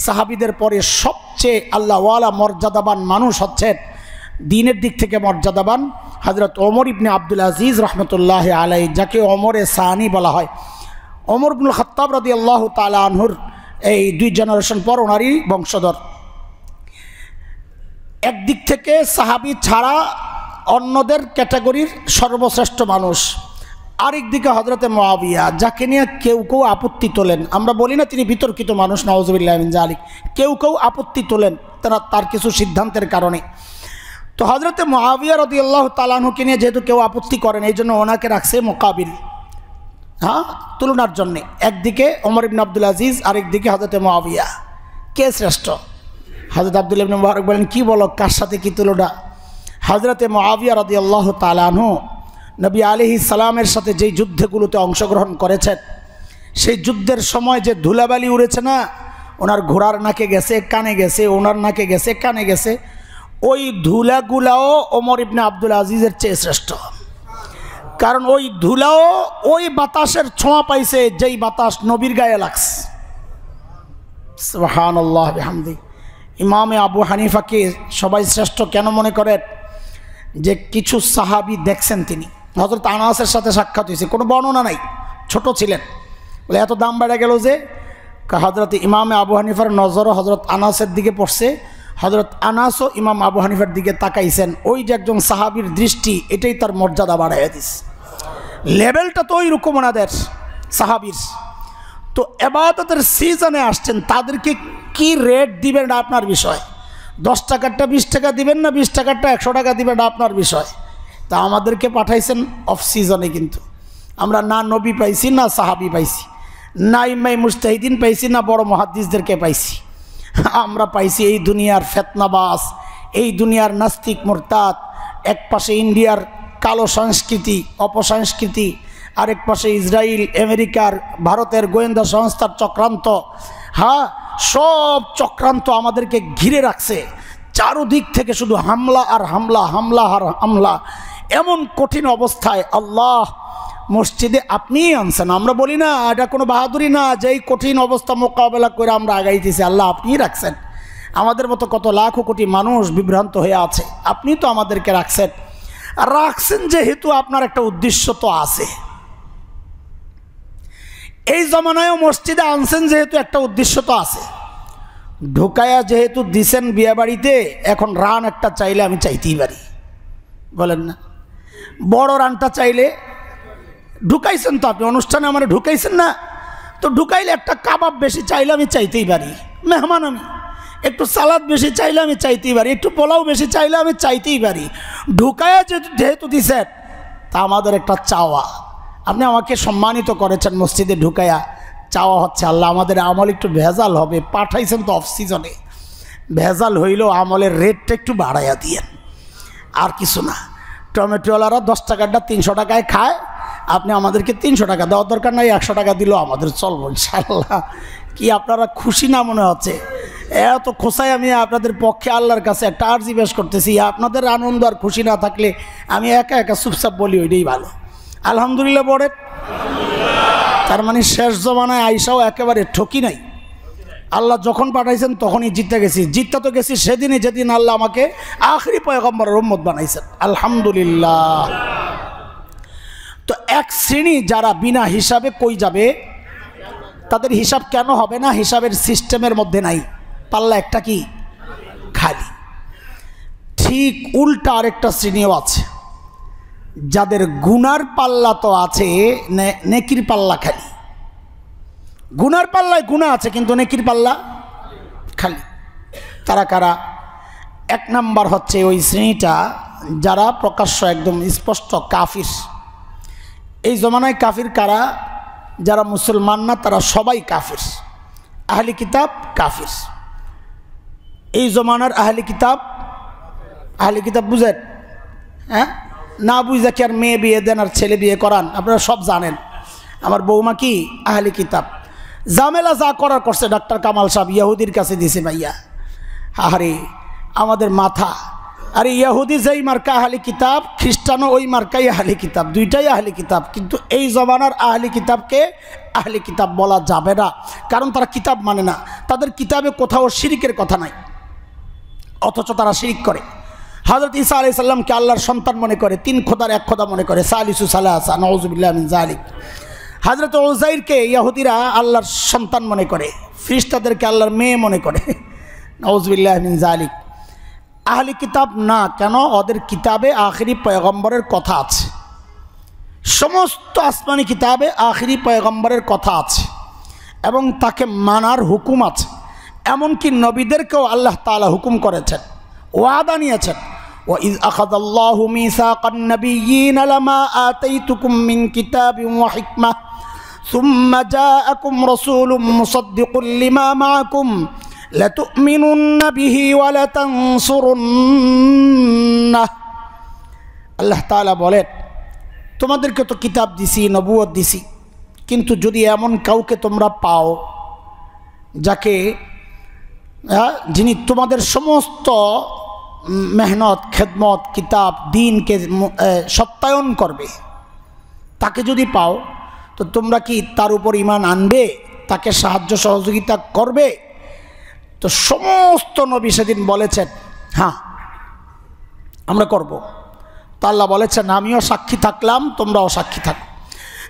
সাহাবীদের পরে সবচেয়ে আল্লাহওয়ালা মর্যাদাবান মানুষ হচ্ছেন, দ্বীনের দিক থেকে মর্যাদাবান হযরত ওমর ইবনে আব্দুল আজিজ রহমতুল্লাহ আলাইহি, যাকে ওমরে সানি বলা হয়। ওমর ইবনুল খাত্তাব রাদিয়াল্লাহু তাআলা আনহুর এই 2 জেনারেশন পর ওনারই বংশধর। একদিক থেকে সাহাবী ছাড়া অন্যদের ক্যাটাগরির সর্বশ্রেষ্ঠ মানুষ, আরেক দিকে হযরতে মুআবিয়া, যাকে নিয়ে কেউ কেউ আপত্তি তোলেন। আমরা বলি না তিনি বিতর্কিত মানুষ, নাউযুবিল্লাহি মিন যালিক, কেউ কেউ আপত্তি তোলেন তার কিছু সিদ্ধান্তের কারণে। তো হযরতে মুআবিয়া রাদিয়াল্লাহু তাআলা আনহুকে নিয়ে যেহেতু কেউ আপত্তি করেন, এই জন্য ওনাকে রাখছে মুকাবিল, হ্যাঁ, তুলনার জন্যে। একদিকে ওমর ইবনে আব্দুল আজিজ, আরেকদিকে হযরতে মুআবিয়া, কে শ্রেষ্ঠ? হযরত আব্দুল্লাহ ইবনে মুবারক বলেন, কি বলো, কার সাথে কি তুলনা? হযরতে মুআবিয়া রাদিয়াল্লাহু তাআলা আনহু নবী আলাইহিস সালামের সাথে যেই যুদ্ধগুলোতে অংশগ্রহণ করেছেন, সেই যুদ্ধের সময় যে ধুলাবালি উড়েছে না, ওনার ঘোড়ার নাকে গেছে, কানে গেছে, ওনার নাকে গেছে, কানে গেছে, ওই ধুলাগুলাও ওমর ইবনে আব্দুল আজিজের চেয়ে শ্রেষ্ঠ। কারণ ওই ধুলাও ওই বাতাসের ছোঁয়া পাইছে যেই বাতাস নবীর গায়ে লাগছে। সুবহানাল্লাহ বিহামদি। ইমামে আবু হানিফাকে সবাই শ্রেষ্ঠ কেন মনে করেন? যে কিছু সাহাবী দেখছেন, তিনি হযরত আনাসের সাথে সাক্ষাৎ হয়েছে, কোনো বর্ণনা নাই, ছোট ছিলেন বলে এত দাম বেড়ে গেল যে, হযরত ইমামে আবু হানিফার নজরও হযরত আনাসের দিকে পড়ছে, হযরত আনাসও ইমাম আবু হানিফার দিকে তাকাইছেন। ওই যে একজন সাহাবীর দৃষ্টি, এটাই তার মর্যাদা বাড়াইয়া দিস। লেভেলটা তো ওই রকম ওনাদের সাহাবীর। তো ইবাদতের সিজনে আসছেন, তাদেরকে কি রেট দিবেন এটা আপনার বিষয়। 10 টাকারটা 20 টাকা দিবেন না 20 টাকারটা 100 টাকা দিবেন এটা আপনার বিষয়। তা আমাদেরকে পাঠাইছেন অফ সিজনে, কিন্তু আমরা না নবী পাইছি না সাহাবি পাইছি, না ইমাম মুজতাহিদিন পাইছি না বড় মুহাদ্দিসদেরকে পাইছি। আমরা পাইছি এই দুনিয়ার ফেতনাবাজ, এই দুনিয়ার নাস্তিক মুরতাদ, এক পাশে ইন্ডিয়ার কালো সংস্কৃতি অপসংস্কৃতি, আরেক পাশে ইসরায়েল আমেরিকার ভারতের গোয়েন্দা সংস্থার চক্রান্ত। হ্যাঁ, সব চক্রান্ত আমাদেরকে ঘিরে রাখছে, চারদিক থেকে শুধু হামলা আর হামলা, হামলা আর হামলা। এমন কঠিন অবস্থায় আল্লাহ মসজিদে আপনিই আনছেন। আমরা বলি না এটা কোনো বাহাদুরি না, যে এই কঠিন অবস্থা মোকাবেলা করে আমরা আগাইতেছি, আল্লাহ আপনিই রাখছেন। আমাদের মতো কত লাখো কোটি মানুষ বিভ্রান্ত হয়ে আছে, আপনি তো আমাদেরকে রাখছেন। রাখছেন যেহেতু আপনার একটা উদ্দেশ্য তো আছে। এই জমানায়ও মসজিদে আনছেন যেহেতু একটা উদ্দেশ্য তো আছে। ঢুকায়া যেহেতু দিছেন বিয়ে বাড়িতে, এখন রান একটা চাইলে আমি চাইতেই পারি, বলেন না? বড় রানটা চাইলে ঢুকাইছেন তো আপনি, অনুষ্ঠানে আমার ঢুকাইছেন না, তো ঢুকাইলে একটা কাবাব বেশি চাইলে আমি চাইতেই পারি। মেহমান আমি, একটু সালাদ বেশি চাইলে আমি চাইতেই পারি, একটু পোলাও বেশি চাইলে আমি চাইতেই পারি। ঢুকায়া যেহেতু দিছেন, তা আমাদের একটা চাওয়া। আপনি আমাকে সম্মানিত করেছেন মসজিদে ঢুকায়া, চাওয়া হচ্ছে আল্লাহ আমাদের আমল একটু ভেজাল হবে, পাঠাইছেন তো অফ সিজনে, ভেজাল হইলেও আমলের রেটটা একটু বাড়াইয়া দিয়েন, আর কিছু না। টমেটোওয়ালারা 10 টাকাটা 300 টাকায় খায়, আপনি আমাদেরকে 300 টাকা দেওয়ার দরকার নাই, 100 টাকা দিলেও আমাদের চলবো ইনশাআল্লাহ। কি আপনারা খুশি না মনে হচ্ছে? এত খোসায় আমি আপনাদের পক্ষে আল্লাহর কাছে একটা আর্জি পেশ করতেছি। আপনাদের আনন্দ আর খুশি না থাকলে আমি একা একা চুপচাপ বলি ওইটাই ভালো। আলহামদুলিল্লাহ পড়ে। তার মানে শেষ জমানায় আইসাও একেবারে ঠকি নাই। আল্লাহ যখন পাঠাইছেন তখনই জিততে গেছি। জিততে তো গেছি সেদিনই যেদিন আল্লাহ আমাকে আখরি পয়গম্বরের উম্মত বানাইছেন, আলহামদুলিল্লাহ। তো এক শ্রেণী যারা বিনা হিসাবে কই যাবে, তাদের হিসাব কেন হবে না? হিসাবের সিস্টেমের মধ্যে নাই, পাল্লা একটা কি খালি। ঠিক উল্টা আরেকটা শ্রেণীও আছে, যাদের গুনার পাল্লা তো আছে, নেকির পাল্লা খালি। গুনার পাল্লায় গুনাহ আছে কিন্তু নেকির পাল্লা খালি। তারা কারা? 1 নাম্বার হচ্ছে ওই শ্রেণীটা যারা প্রকাশ্য একদম স্পষ্ট কাফির। এই জমানায় কাফির কারা? যারা মুসলমান না তারা সবাই কাফির, আহলি কিতাব কাফির। এই জমানার আহলি কিতাব বুঝেন? হ্যাঁ, না বুঝা কি আর মেয়ে বিয়ে দেন আর ছেলে বিয়ে করান? আপনারা সব জানেন। আমার বৌমা কি আহলি কিতাব, জামেলা যা করার করছে ডাক্তার কামাল সাহেব ইয়াহুদির কাছে দিছে ভাইয়া। আরে আমাদের মাথা, আরে ইয়াহুদি যেই মার্কা আহলি কিতাব, খ্রিস্টানও ওই মার্কাই আহলি কিতাব, দুইটাই আহলি কিতাব। কিন্তু এই জমানার আহলি কিতাবকে আহলি কিতাব বলা যাবে না, কারণ তারা কিতাব মানে না। তাদের কিতাবে কোথাও শিরিকের কথা নাই, অথচ তারা শিরিক করে। হযরত ঈসা আলাইহিস সালামকে আল্লাহর সন্তান মনে করে, 3 খোদার 1 খোদা মনে করে, সালিসু সালাসা, নাউযুবিল্লাহি মিন যালিক। হযরত উযাইরকে ইহুদিরা আল্লাহর সন্তান মনে করে, ফেরেশতাদেরকে আল্লাহর মেয়ে মনে করে, নাউযুবিল্লাহি মিন যালিক। আহলি কিতাব না কেন? ওদের কিতাবে আখিরি পয়গম্বরের কথা আছে, সমস্ত আসমানি কিতাবে আখিরি পয়গম্বরের কথা আছে এবং তাকে মানার হুকুম আছে। এমনকি নবীদেরকেও আল্লাহ তাআলা হুকুম করেছেন, ওয়াদা নিয়েছেন। وَإِذْ أَخَذَ اللَّهُ مِيثَاقَ النَّبِيِّينَ لَمَا آتَيْتُكُم مِّن كِتَابٍ وَحِكْمَةٍ ثُمَّ جَاءَكُمْ رَسُولٌ مُصَدِّقٌ لِّمَا مَعَكُمْ لَتُؤْمِنُنَّ بِهِ وَلَتَنصُرُنَّهُ। আল্লাহ তাআলা বলেন, তোমাদেরকে তো কিতাব দিছি, নবুয়ত দিছি, কিন্তু যদি এমন কাউকে তোমরা পাও যাকে যিনি তোমাদের সমস্ত মেহনত, খেদমত, কিতাব, দিনকে সত্যায়ন করবে, তাকে যদি পাও তো তোমরা কি তার উপর ঈমান আনবে? তাকে সাহায্য সহযোগিতা করবে? তো সমস্ত নবী সেদিন বলেছেন হ্যাঁ আমরা করব। তো আল্লাহ বলেছেন আমিও সাক্ষী থাকলাম, তোমরাও সাক্ষী থাকো।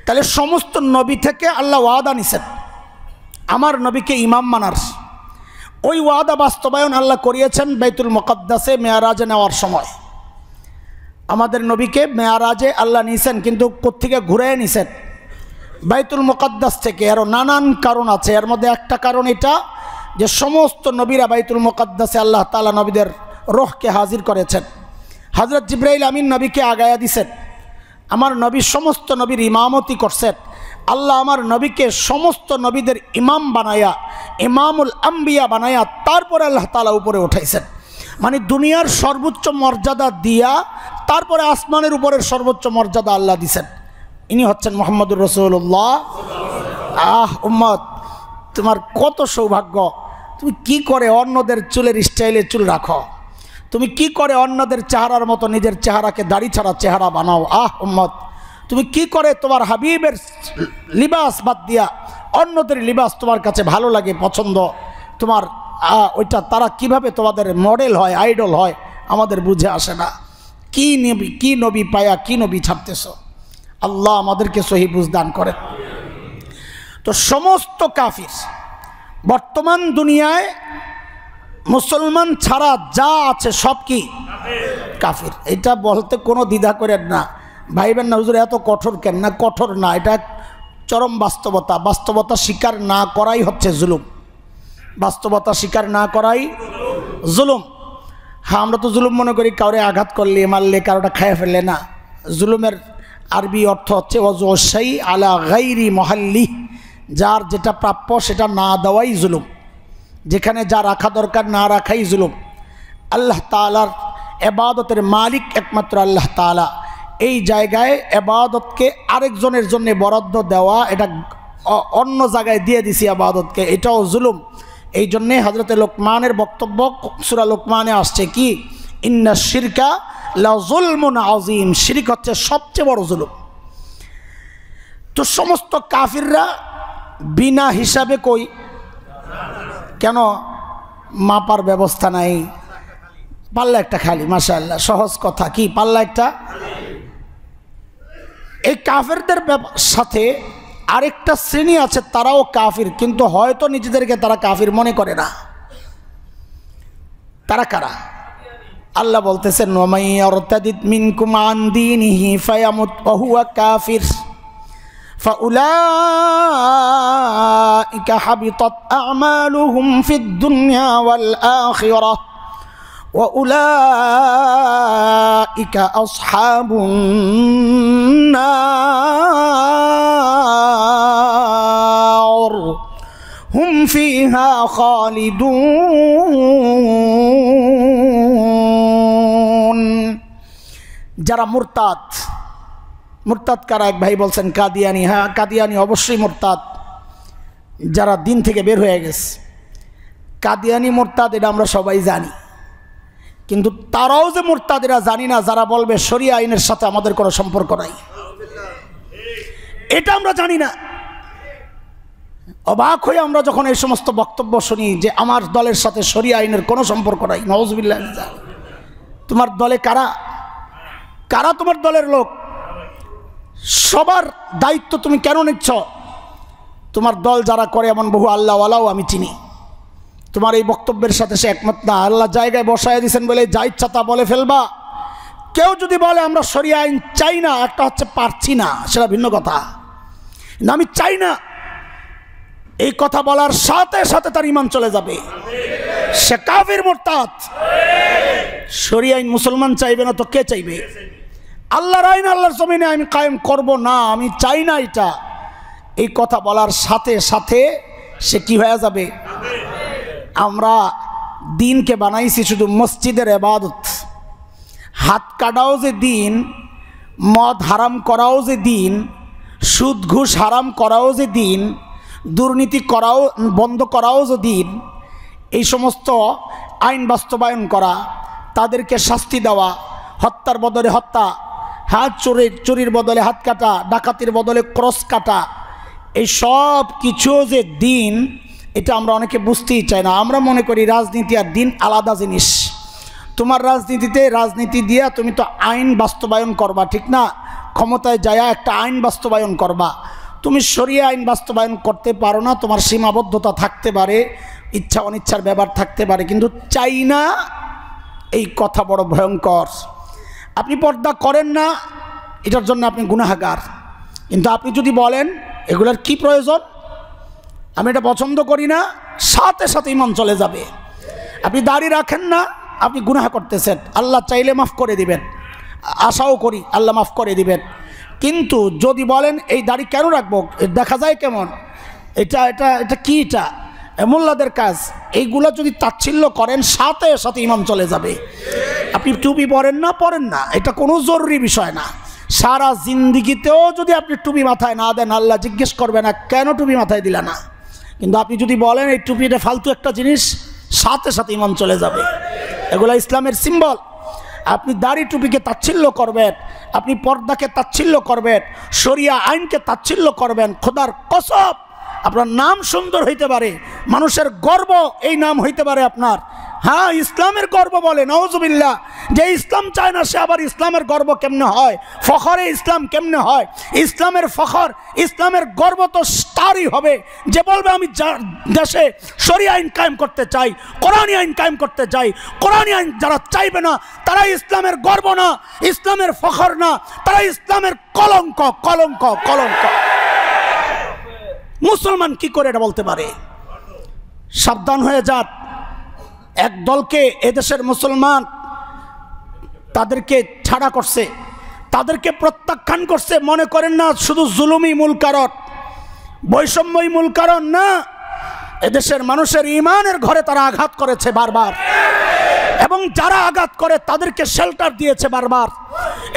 তাহলে সমস্ত নবী থেকে আল্লাহ ওয়াদা নিছেন আমার নবীকে ইমাম মানার। ওই ওয়াদা বাস্তবায়ন আল্লাহ করিয়েছেন বাইতুল মুকাদ্দাসে মেয়ারাজে নেওয়ার সময়। আমাদের নবীকে মেয়ারাজে আল্লাহ নিয়েছেন, কিন্তু কোত্থেকে ঘুরে নিছেন? বাইতুল মুকাদ্দাস থেকে। আরও নানান কারণ আছে, এর মধ্যে একটা কারণ এটা যে সমস্ত নবীরা বাইতুল মুকাদ্দাসে আল্লাহ তাআলা নবীদের রূহকে হাজির করেছেন। হযরত জিবরাইল আমিন নবীকে আগায়া দিছেন, আমার নবী সমস্ত নবীর ইমামতি করছেন। আল্লাহ আমার নবীকে সমস্ত নবীদের ইমাম বানায়া, ইমামুল আম্বিয়া বানায়া তারপরে আল্লাহ তাআলা উপরে উঠাইছেন। মানে দুনিয়ার সর্বোচ্চ মর্যাদা দিয়া তারপরে আসমানের উপরের সর্বোচ্চ মর্যাদা আল্লাহ দিছেন। ইনি হচ্ছেন মুহাম্মদুর রাসূলুল্লাহ। উম্মত, তোমার কত সৌভাগ্য! তুমি কি করে অন্যদের চুলের স্টাইলে চুল রাখো, তুমি কি করে অন্যদের চেহারার মতো নিজের চেহারাকে দাড়ি ছাড়া চেহারা বানাও। উম্মত, তুমি কি করে তোমার হাবিবের লিবাস বাদ দিয়া অন্যদের লিবাস তোমার কাছে ভালো লাগে, পছন্দ তোমার, ওইটা তারা কিভাবে তোমাদের মডেল হয়, আইডল হয়, আমাদের বুঝে আসে না। কি নবী পায়া কি নবী ছাড়তেছ। আল্লাহ আমাদেরকে সহি বুঝ দান করেন। তো সমস্ত কাফির বর্তমান দুনিয়ায় মুসলমান ছাড়া যা আছে সব কি কাফির। এটা বলতে কোনো দ্বিধা করেন না, ভাইবেন না হুজুর এত কঠোর কেন। না, কঠোর না, এটা চরম বাস্তবতা। বাস্তবতা স্বীকার না করাই হচ্ছে জুলুম। বাস্তবতা স্বীকার না করাই জুলুম। হ্যাঁ, আমরা তো জুলুম মনে করি কাউরে আঘাত করলে, মারলে, কারোটা খাইয়ে ফেললে। না, জুলুমের আরবি অর্থ হচ্ছে ওয়াজশাই আলা গাইরি মহাল্লি, যার যেটা প্রাপ্য সেটা না দেওয়াই জুলুম। যেখানে যা রাখা দরকার না রাখাই জুলুম। আল্লাহ তাআলার ইবাদতের মালিক একমাত্র আল্লাহ তাআলা। এই জায়গায় ইবাদতকে আরেকজনের জন্য বরাদ্দ দেওয়া, এটা অন্য জায়গায় দিয়ে দিছি ইবাদতকে, এটাও জুলুম। এই জন্যে হযরতে লোকমানের বক্তব্য সূরা লোকমানে আসছে কি, ইন্না শিরকা লা যুলমুন আযীম, শিরক হচ্ছে সবচেয়ে বড় জুলুম। তো সমস্ত কাফিররা বিনা হিসাবে কই কেন? মাপার ব্যবস্থা নাই, পাল্লা একটা খালি। মাশাআল্লাহ, সহজ কথা। কি পাল্লা একটা? এই কাফেরদের সাথে আরেকটা শ্রেণী আছে, তারাও কাফির, কিন্তু হয়তো নিজেদেরকে তারা কাফির মনে করে না। তারা কারা? আল্লাহ বলতেছেন, ওয়া মাইয়ারতাদিদ মিনকুম আন দীনিহি ফায়ামুত ওয়া হুয়া কাফির ফাউলাইকা হাবিতাত আ'মালুহুম ফিদ দুনিয়া ওয়াল আখিরাহ ওয়া উলাইকা আসহাবুন নার হুম ফিহা খালিদুন। যারা মুরতাদ, মুরতাদ কারা? এক ভাই বলছেন কাদিয়ানি। হ্যাঁ, কাদিয়ানি অবশ্যই মুরতাদ, যারা দিন থেকে বের হয়ে গেছে। কাদিয়ানি মুরতাদ, এটা আমরা সবাই জানি। কিন্তু তারাও যে মুরতাদ এরা জানি না, যারা বলবে শরিয়া আইনের সাথে আমাদের কোনো সম্পর্ক নাই, এটা আমরা জানি না। অবাক হয়ে আমরা যখন এই সমস্ত বক্তব্য শুনি যে আমার দলের সাথে শরিয়া আইনের কোনো সম্পর্ক নাই। নাউজুবিল্লাহ। তোমার দলে কারা? কারা তোমার দলের লোক? সবার দায়িত্ব তুমি কেন নিচ্ছ? তোমার দল যারা করে এমন বহু আল্লাহওয়ালাও আমি চিনি। তোমার এই বক্তব্যের সাথে সে একমত না। আল্লাহ জায়গায় বসায় দিয়েছেন বলে যা ইচ্ছা তা বলে ফেলবা। কেউ যদি বলে আমরা শরিয়া আইন চাই না, একটা হচ্ছে পারছি না, সেটা ভিন্ন কথা। না, আমি চাই না, এই কথা বলার সাথে সাথে তার ঈমান চলে যাবে, সে কাফির মুরতাদ। শরিয়া আইন মুসলমান চাইবে না তো কে চাইবে? আল্লাহর আইন আল্লাহর জমিনে আমি কায়েম করব না, আমি চাই না, এটা এই কথা বলার সাথে সাথে সে কি হয়ে যাবে? আমরা দিনকে বানাইছি শুধু মসজিদের ইবাদত। হাত কাটাও যে দিন, মদ হারাম করাও যে দিন, সুদ ঘুষ হারাম করাও যে দিন, দুর্নীতি করাও বন্ধ করাও যে দিন, এই সমস্ত আইন বাস্তবায়ন করা, তাদেরকে শাস্তি দেওয়া, হত্যার বদলে হত্যা, হাত চুরির বদলে হাত কাটা, ডাকাতির বদলে ক্রস কাটা, এই সব কিছু যে দিন, এটা আমরা অনেকে বুঝতেই চাই না। আমরা মনে করি রাজনীতি আর দিন আলাদা জিনিস। তোমার রাজনীতিতে রাজনীতি দিয়া তুমি তো আইন বাস্তবায়ন করবা, ঠিক না? ক্ষমতায় যায়া একটা আইন বাস্তবায়ন করবা। তুমি শরিয়া আইন বাস্তবায়ন করতে পারো না, তোমার সীমাবদ্ধতা থাকতে পারে, ইচ্ছা অনিচ্ছার ব্যাপার থাকতে পারে, কিন্তু চাই না, এই কথা বড় ভয়ঙ্কর। আপনি পর্দা করেন না, এটার জন্য আপনি গুনাহগার। কিন্তু আপনি যদি বলেন এগুলার কি প্রয়োজন? আমি এটা পছন্দ করি না, সাথে সাথে ঈমান চলে যাবে। আপনি দাড়ি রাখেন না, আপনি গুনাহ করতেছেন, আল্লাহ চাইলে মাফ করে দিবেন, আশাও করি আল্লাহ মাফ করে দিবেন। কিন্তু যদি বলেন এই দাড়ি কেন রাখবো, দেখা যায় কেমন, এটা এটা এটা কি, এটা মোল্লাদের কাজ, এইগুলো যদি তাচ্ছিল্য করেন সাথে সাথে ঈমান চলে যাবে। আপনি টুপি পরেন না, এটা কোনো জরুরি বিষয় না। সারা জিন্দিগিতেও যদি আপনি টুপি মাথায় না দেন, আল্লাহ জিজ্ঞেস করবে না কেন টুপি মাথায় দিলা না। কিন্তু আপনি যদি বলেন এই টুপিটা ফালতু একটা জিনিস, সাথে সাথে ঈমান চলে যাবে। এগুলা ইসলামের সিম্বল। আপনি দাড়ি টুপিকে তাচ্ছিল্য করবেন, আপনি পর্দাকে তাচ্ছিল্য করবেন, শরিয়া আইনকে তাচ্ছিল্য করবেন, খোদার কসম আপনার নাম সুন্দর হইতে পারে, মানুষের গর্ব এই নাম হইতে পারে আপনার। হ্যাঁ, ইসলামের গর্ব বলে, নাউজুবিল্লাহ। যে ইসলাম চায় না সে আবার ইসলামের গর্ব কেমনে হয়, ফখরে ইসলাম কেমনে হয়? ইসলামের ফখর, ইসলামের গর্ব তো তারই হবে যে বলবে আমি দেশে শরিয়া আইন কায়েম করতে চাই, কোরআনী আইন কায়েম করতে চাই। কোরআনী আইন যারা চাইবে না তারা ইসলামের গর্ব না, ইসলামের ফখর না, তারা ইসলামের কলঙ্ক, কলঙ্ক, কলঙ্ক। মুসলমান কি করে এটা বলতে পারে? সাবধান হয়ে যান। এক দলকে এদেশের মুসলমান তাদেরকে ছাড়া করছে, তাদেরকে প্রত্যাখ্যান করছে। মনে করেন না শুধু জুলুমই মূল কারণ, বৈষম্যই মূল কারণ না। এদেশের মানুষের ঈমানের ঘরে তারা আঘাত করেছে বারবার, এবং যারা আঘাত করে তাদেরকে শেল্টার দিয়েছে বারবার।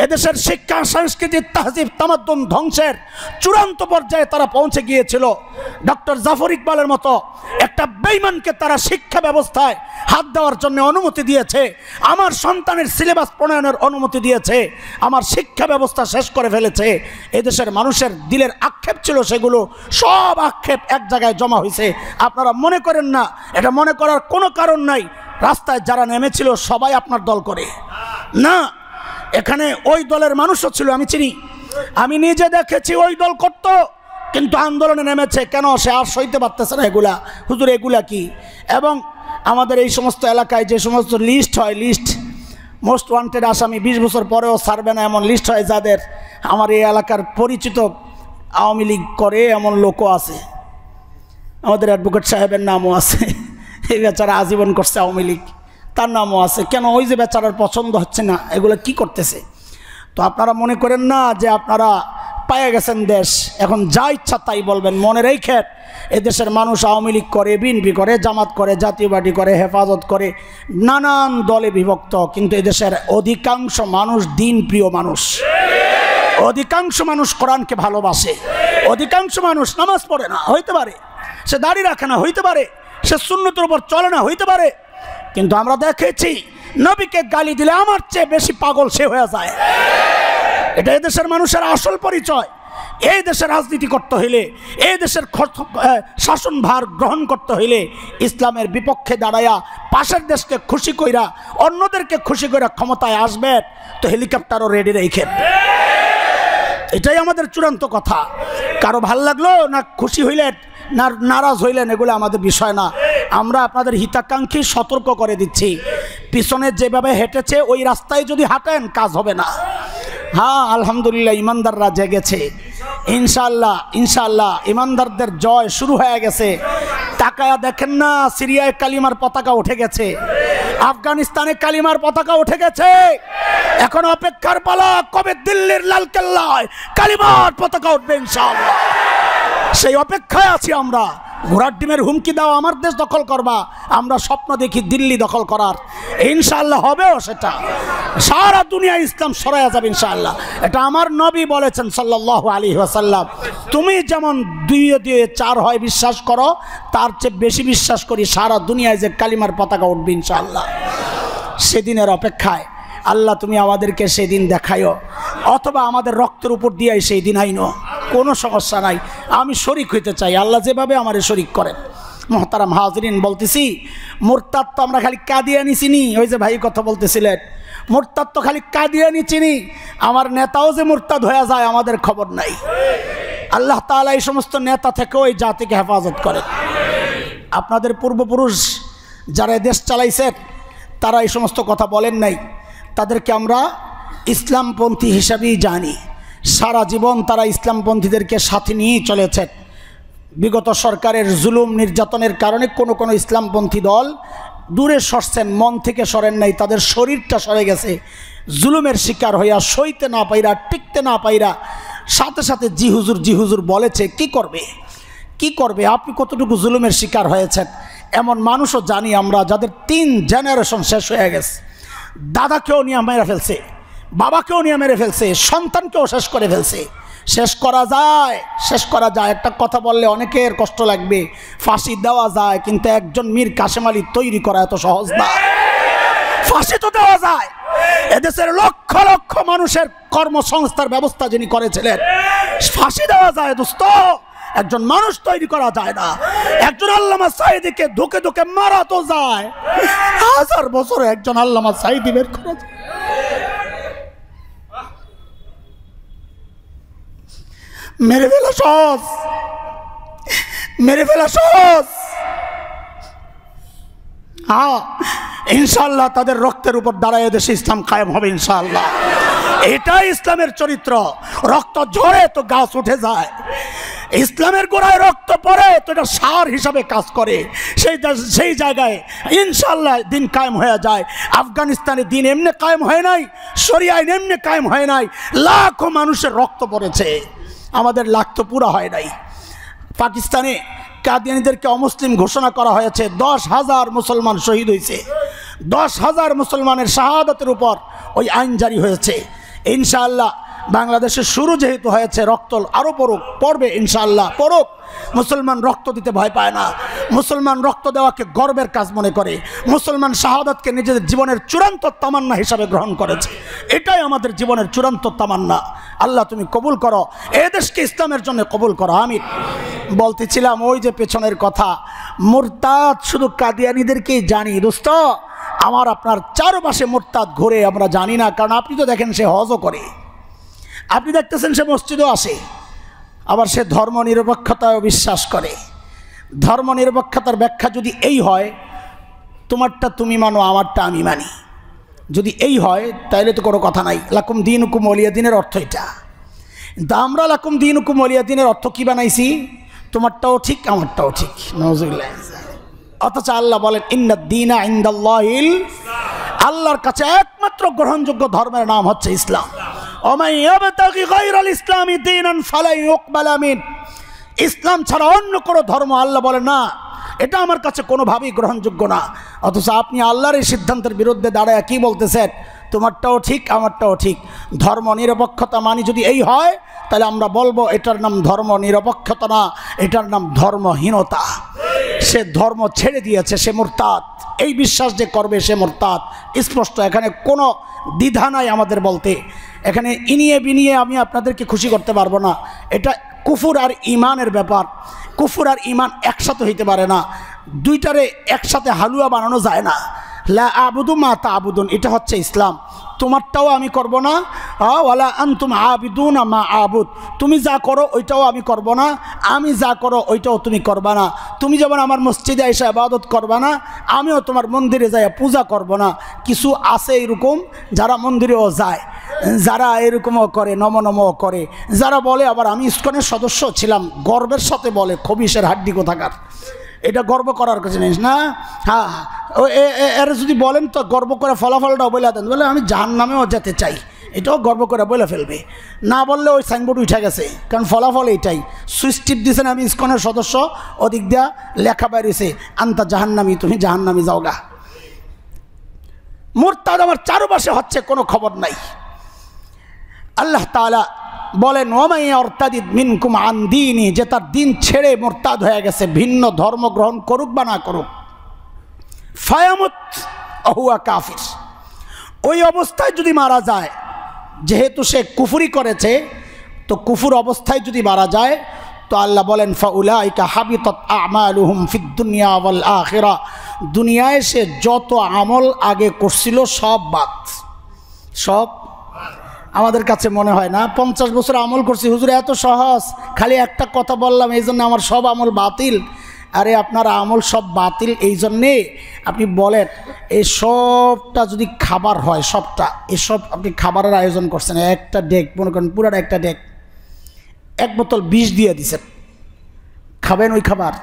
এদেশের শিক্ষা, সংস্কৃতি, তাহজিব, তামাদ্দুন ধ্বংসের চূড়ান্ত পর্যায়ে তারা পৌঁছে গিয়েছিল। ডক্টর জাফর ইকবালের মতো একটা বেঈমানকে তারা শিক্ষা ব্যবস্থায় হাত দেওয়ার জন্য অনুমতি দিয়েছে, আমার সন্তানের সিলেবাস প্রণয়নের অনুমতি দিয়েছে, আমার শিক্ষা ব্যবস্থা শেষ করে ফেলেছে। এদেশের মানুষের দিলের আক্ষেপ ছিল, সেগুলো সব আক্ষেপ এক জায়গায় জমা হয়েছে। আপনারা মনে করেন না, এটা মনে করার কোনো কারণ নাই। রাস্তায় যারা নেমেছিল সবাই আপনার দল করে না, এখানে ওই দলের মানুষও ছিল, আমি চিনি, আমি নিজে দেখেছি ওই দল করত, কিন্তু আন্দোলনে নেমেছে কেন? সে আর সইতে পারতেছে না এগুলা। হুজুর এগুলা কি? এবং আমাদের এই সমস্ত এলাকায় যে সমস্ত লিস্ট হয়, লিস্ট মোস্ট ওয়ান্টেড আসামি 20 বছর পরেও ছাড়বে না এমন লিস্ট হয়, যাদের আমার এই এলাকার পরিচিত আওয়ামী লীগ করে এমন লোকও আছে। আমাদের অ্যাডভোকেট সাহেবের নামও আছে, এই বেচারা আজীবন করছে আওয়ামী লীগ, তার নামও আছে। কেন? ওই যে বেচারার পছন্দ হচ্ছে না, এগুলো কি করতেছে। তো আপনারা মনে করেন না যে আপনারা পায়ে গেছেন দেশ, এখন যা ইচ্ছা তাই বলবেন। মনে রেখেন, এদেশের মানুষ আওয়ামী লীগ করে, বিএনপি করে, জামাত করে, জাতীয় পার্টি করে, হেফাজত করে, নানান দলে বিভক্ত, কিন্তু এদেশের অধিকাংশ মানুষ দিন প্রিয় মানুষ। অধিকাংশ মানুষ কোরআনকে ভালোবাসে, অধিকাংশ মানুষ নামাজ পড়ে না, হইতে পারে, সে দাড়ি রাখে না, হইতে পারে, সে সুন্নতের উপর চলে না, হইতে পারে, কিন্তু আমরা দেখেছি নবীকে গালি দিলে আমার চেয়ে বেশি পাগল সে হয়ে যায়। এটা এদেশের মানুষের আসল পরিচয়। এই দেশের রাজনীতি করতে হইলে, এই দেশের শাসনভার গ্রহণ করতে হইলে ইসলামের বিপক্ষে দাঁড়ায়া পাশের দেশকে খুশি কইরা, অন্যদেরকে খুশি কইরা ক্ষমতায় আসবেন, তো হেলিকপ্টারও রেডি রেখেন। এটাই আমাদের চূড়ান্ত কথা। কারো ভাল লাগলো না, খুশি হইলেন না নারাজ হইলেন, এগুলো আমাদের বিষয় না। আমরা আপনাদের হিতাকাঙ্ক্ষী সতর্ক করে দিচ্ছি, পিছনে যেভাবে হেঁটেছে ওই রাস্তায় যদি হাঁটেন কাজ হবে না। হ্যাঁ, আলহামদুলিল্লাহ ইমানদাররা জেগেছে, ইনশাআল্লাহ ইনশাআল্লাহ ইমানদারদের জয় শুরু হয়ে গেছে। তাকায়া দেখেন না, সিরিয়ায় কালিমার পতাকা উঠে গেছে, আফগানিস্তানে কালিমার পতাকা উঠে গেছে। এখন অপেক্ষার পালা, কবে দিল্লির লালকেল্লায় কালিমার পতাকা উঠবে ইনশাআল্লাহ। সেই অপেক্ষায় আছি আমরা। ঘোড়ার ডিমের হুমকি দাও আমার দেশ দখল করবা, আমরা স্বপ্ন দেখি দিল্লি দখল করার, ইনশাআল্লাহ হবেও সেটা। সারা দুনিয়া ইসলাম ছড়ায়া যাবে ইনশাআল্লাহ। এটা আমার নবী বলেছেন সাল্লাল্লাহু আলাইহি ওয়াসাল্লাম। তুমি যেমন 2 4 হয় বিশ্বাস করো, তার চেয়ে বেশি বিশ্বাস করি সারা দুনিয়ায় যে কালিমার পতাকা উঠবে ইনশাআল্লাহ। সেদিনের অপেক্ষায় আল্লাহ তুমি আমাদেরকে সেদিন দেখাইও, অথবা আমাদের রক্তের উপর দিয়ে সেই দিন আইনো, কোনো সমস্যা নাই। আমি শরিক হইতে চাই, আল্লাহ যেভাবে আমারে শরিক করেন। মোহতারাম হাজরিন, বলতেছি মুরতাদ তো আমরা খালি কাদিয়ানি চিনি, ওই যে ভাই কথা বলতেছিলেন, মুরতাদ তো খালি কাদিয়ানি চিনি, আমার নেতাও যে মুরতাদ হয়ে যায় আমাদের খবর নাই। আল্লাহ তাআলা এই সমস্ত নেতা থেকেও এই জাতিকে হেফাজত করেন। আপনাদের পূর্বপুরুষ যারা দেশ চালাইছেন তারা এই সমস্ত কথা বলেন নাই, তাদেরকে আমরা ইসলামপন্থী হিসাবেই জানি। সারা জীবন তারা ইসলামপন্থীদেরকে সাথে নিয়েই চলেছে। বিগত সরকারের জুলুম নির্যাতনের কারণে কোনো ইসলামপন্থী দল দূরে সরছেন, মন থেকে সরেন নাই, তাদের শরীরটা সরে গেছে। জুলুমের শিকার হইয়া সইতে না পাইরা, টিকতে না পাইরা সাথে সাথে জি হুজুর বলেছে। কি করবে? আপনি কতটুকু জুলুমের শিকার হয়েছেন? এমন মানুষও জানি আমরা যাদের 3 জেনারেশন শেষ হয়ে গেছে। দাদাকেও নিয়ে মেরে ফেলছে, বাবাকেও নিয়ে মেরে ফেলছে, সন্তানকেও শেষ করে ফেলছে। শেষ করা যায়। একটা কথা বললে অনেকের কষ্ট লাগবে, ফাঁসি দেওয়া যায়, কিন্তু একজন মীর কাসেম আলী তৈরি করা এত সহজ না। ফাঁসি তো দেওয়া যায়, এদেশের লক্ষ লক্ষ মানুষের কর্মসংস্থার ব্যবস্থা যিনি করেছিলেন, ফাঁসি দেওয়া যায় দোস্ত, একজন মানুষ তৈরি করা যায় না। একজন আল্লামা সাঈদীকে ধুকে ধুকে মারা তো যায়, 1000 বছরে একজন আল্লামা সাঈদী বের করা যায়। মেরে ফেলা সহজ। হ্যাঁ, ইনশাআল্লাহ তাদের রক্তের উপর দাঁড়ায় দেশে ইসলাম কায়েম হবে ইনশাআল্লাহ। এটাই ইসলামের চরিত্র। রক্ত ঝরে তো গাছ উঠে যায়, ইসলামের গোড়ায় রক্ত পড়ে তো এটা সার হিসাবে কাজ করে। সেই জায়গায় ইনশাআল্লাহ দিন কায়েম হয়ে যায়। আফগানিস্তানে দিন এমনি কায়েম হয় নাই, শরিয়া আইন এমনি কায়েম হয় নাই, লাখো মানুষের রক্ত পড়েছে, আমাদের লাখ তো পুরা হয় নাই। পাকিস্তানে কাদিয়ানীদেরকে অমুসলিম ঘোষণা করা হয়েছে, 10,000 মুসলমান শহীদ হয়েছে। 10,000 মুসলমানের শাহাদাতের উপর ওই আইন জারি হয়েছে। ইনশাআল্লাহ বাংলাদেশে শুরু যেহেতু হয়েছে, রক্ত আরও পড়বে ইনশাআল্লাহ, পড়ুক। মুসলমান রক্ত দিতে ভয় পায় না, মুসলমান রক্ত দেওয়াকে গর্বের কাজ মনে করে, মুসলমান শাহাদাতকে নিজেদের জীবনের চূড়ান্ত তামান্না হিসাবে গ্রহণ করেছে। এটাই আমাদের জীবনের চূড়ান্ত তামান্না। আল্লাহ তুমি কবুল করো, এ দেশকে ইসলামের জন্য কবুল করো, আমিন। বলতেছিলাম ওই যে পেছনের কথা, মুরতাদ শুধু কাদিয়ানীদেরকেই জানি দোস্ত, আমার আপনার চারপাশে মুরতাদ ঘুরে আমরা জানি না। কারণ আপনি তো দেখেন সে হজও করে, আপনি দেখতেছেন সে মসজিদও আসে, আবার সে ধর্মনিরপেক্ষতায় বিশ্বাস করে। ধর্মনিরপেক্ষতার ব্যাখ্যা যদি এই হয়, তোমারটা তুমি মানো, আমারটা আমি মানি, যদি এই হয় তাহলে তো কোনো কথা নাই। লাকুম দীনুকুম ওয়ালিয়া দীনের অর্থ এটা। কিন্তু আমরা লাকুম দীনুকুম ওয়ালিয়া দীনের অর্থ কি বানাইছি? তোমারটাও ঠিক, আমারটাও ঠিক। নাউযুবিল্লাহ। অথচ আল্লাহ বলেন ইন্নাদ দীনা ইনদাল্লাহিল, আল্লাহর কাছে একমাত্র গ্রহণযোগ্য ধর্মের নাম হচ্ছে ইসলাম। ওমাই ইয়াবতাগি গায়রাল ইসলামি দীনান ফালা ইউকবালা মিন, ইসলাম ছাড়া অন্য কোনো ধর্ম আল্লাহ বলে না, এটা আমার কাছে কোনোভাবেই গ্রহণযোগ্য না। অথচ আপনি আল্লাহর এই সিদ্ধান্তের বিরুদ্ধে দাঁড়ায় কি বলতেছেন? তোমারটাও ঠিক, আমারটাও ঠিক। ধর্ম নিরপেক্ষতা মানি যদি এই হয়, তাহলে আমরা বলবো এটার নাম ধর্ম নিরপেক্ষতা না, এটার নাম ধর্মহীনতা। সে ধর্ম ছেড়ে দিয়েছে, সে মুরতাদ। এই বিশ্বাস যে করবে সে মুরতাদ, স্পষ্ট। এখানে কোনো দ্বিধা নাই আমাদের বলতে। এখানে ইনিয়ে বিনিয়ে আমি আপনাদেরকে খুশি করতে পারবো না। এটা কুফুর আর ইমানের ব্যাপার। কুফুর আর ইমান একসাথে হইতে পারে না, দুইটারে একসাথে হালুয়া বানানো যায় না। লা আবুদু মা তা'বুদুন, এটা হচ্ছে ইসলাম। তোমারটাও আমি করব না, ওয়ালা আনতুম আবিদুনা মা আবুদ, তুমি যা করো ওইটাও আমি করব না, আমি যা করো ওইটাও তুমি করবা না। তুমি যেমন আমার মসজিদে এসে ইবাদত করবা না, আমিও তোমার মন্দিরে যাই পূজা করব না। কিছু আছে এরকম যারা মন্দিরেও যায়, যারা এরকমও করে, নমনমও করে, যারা বলে আবার আমি ইসকনের সদস্য ছিলাম, গর্বের সাথে বলে, খবিসের হাড্ডি কোথাকার। এটা গর্ব করার কিছু জিনিস না। হ্যাঁ, এর যদি বলেন তো গর্ব করে ফলাফলটাও বলে দেন, বলে আমি জাহান্নামেও যেতে চাই, এটাও গর্ব করে বলে ফেলবে। না বললে ওই সাইনবোর্ড উঠে গেছে, কারণ ফলাফল এইটাই। সুইচ টিপ দিয়েছেন আমি ইসকনের সদস্য, ওদিক দিয়া লেখা বেরিয়েছে আন্তা জাহান্নামি, তুমি জাহান্নামি যাওগা। মুরতাদ আমার চারপাশে হচ্ছে, কোনো খবর নাই। আল্লাহ তাআলা বলেন ওয়ামাই ইয়ারতাদিদ মিনকুম আন দীনি, যে তার দিন ছেড়ে মুরতাদ হয়ে গেছে, ভিন্ন ধর্ম গ্রহণ করুক বা না করুক, ফায়ামুত হুয়া কাফির, ওই অবস্থায় যদি মারা যায়, যেহেতু সে কুফরি করেছে, তো কুফুর অবস্থায় যদি মারা যায়, তো আল্লাহ বলেন ফাউলাইকা হাবিতাত আমালুহুম ফিদ দুনিয়া ওয়াল আখিরা, দুনিয়ায় সে যত আমল আগে করছিল সব বাদ। সব আমাদের কাছে মনে হয় না 50 বছর আমল করছি হুজুর, এত সহজ, খালি একটা কথা বললাম এই জন্য আমার সব আমল বাতিল। আরে আপনার আমল সব বাতিল, এই জন্যে আপনি বলেন এই সবটা যদি খাবার হয়, সবটা এসব আপনি খাবারের আয়োজন করছেন, একটা ডেক মনে করেন পুরাটা একটা ডেক, এক বোতল বিষ দিয়ে দিছেন, খাবেন ওই খাবার?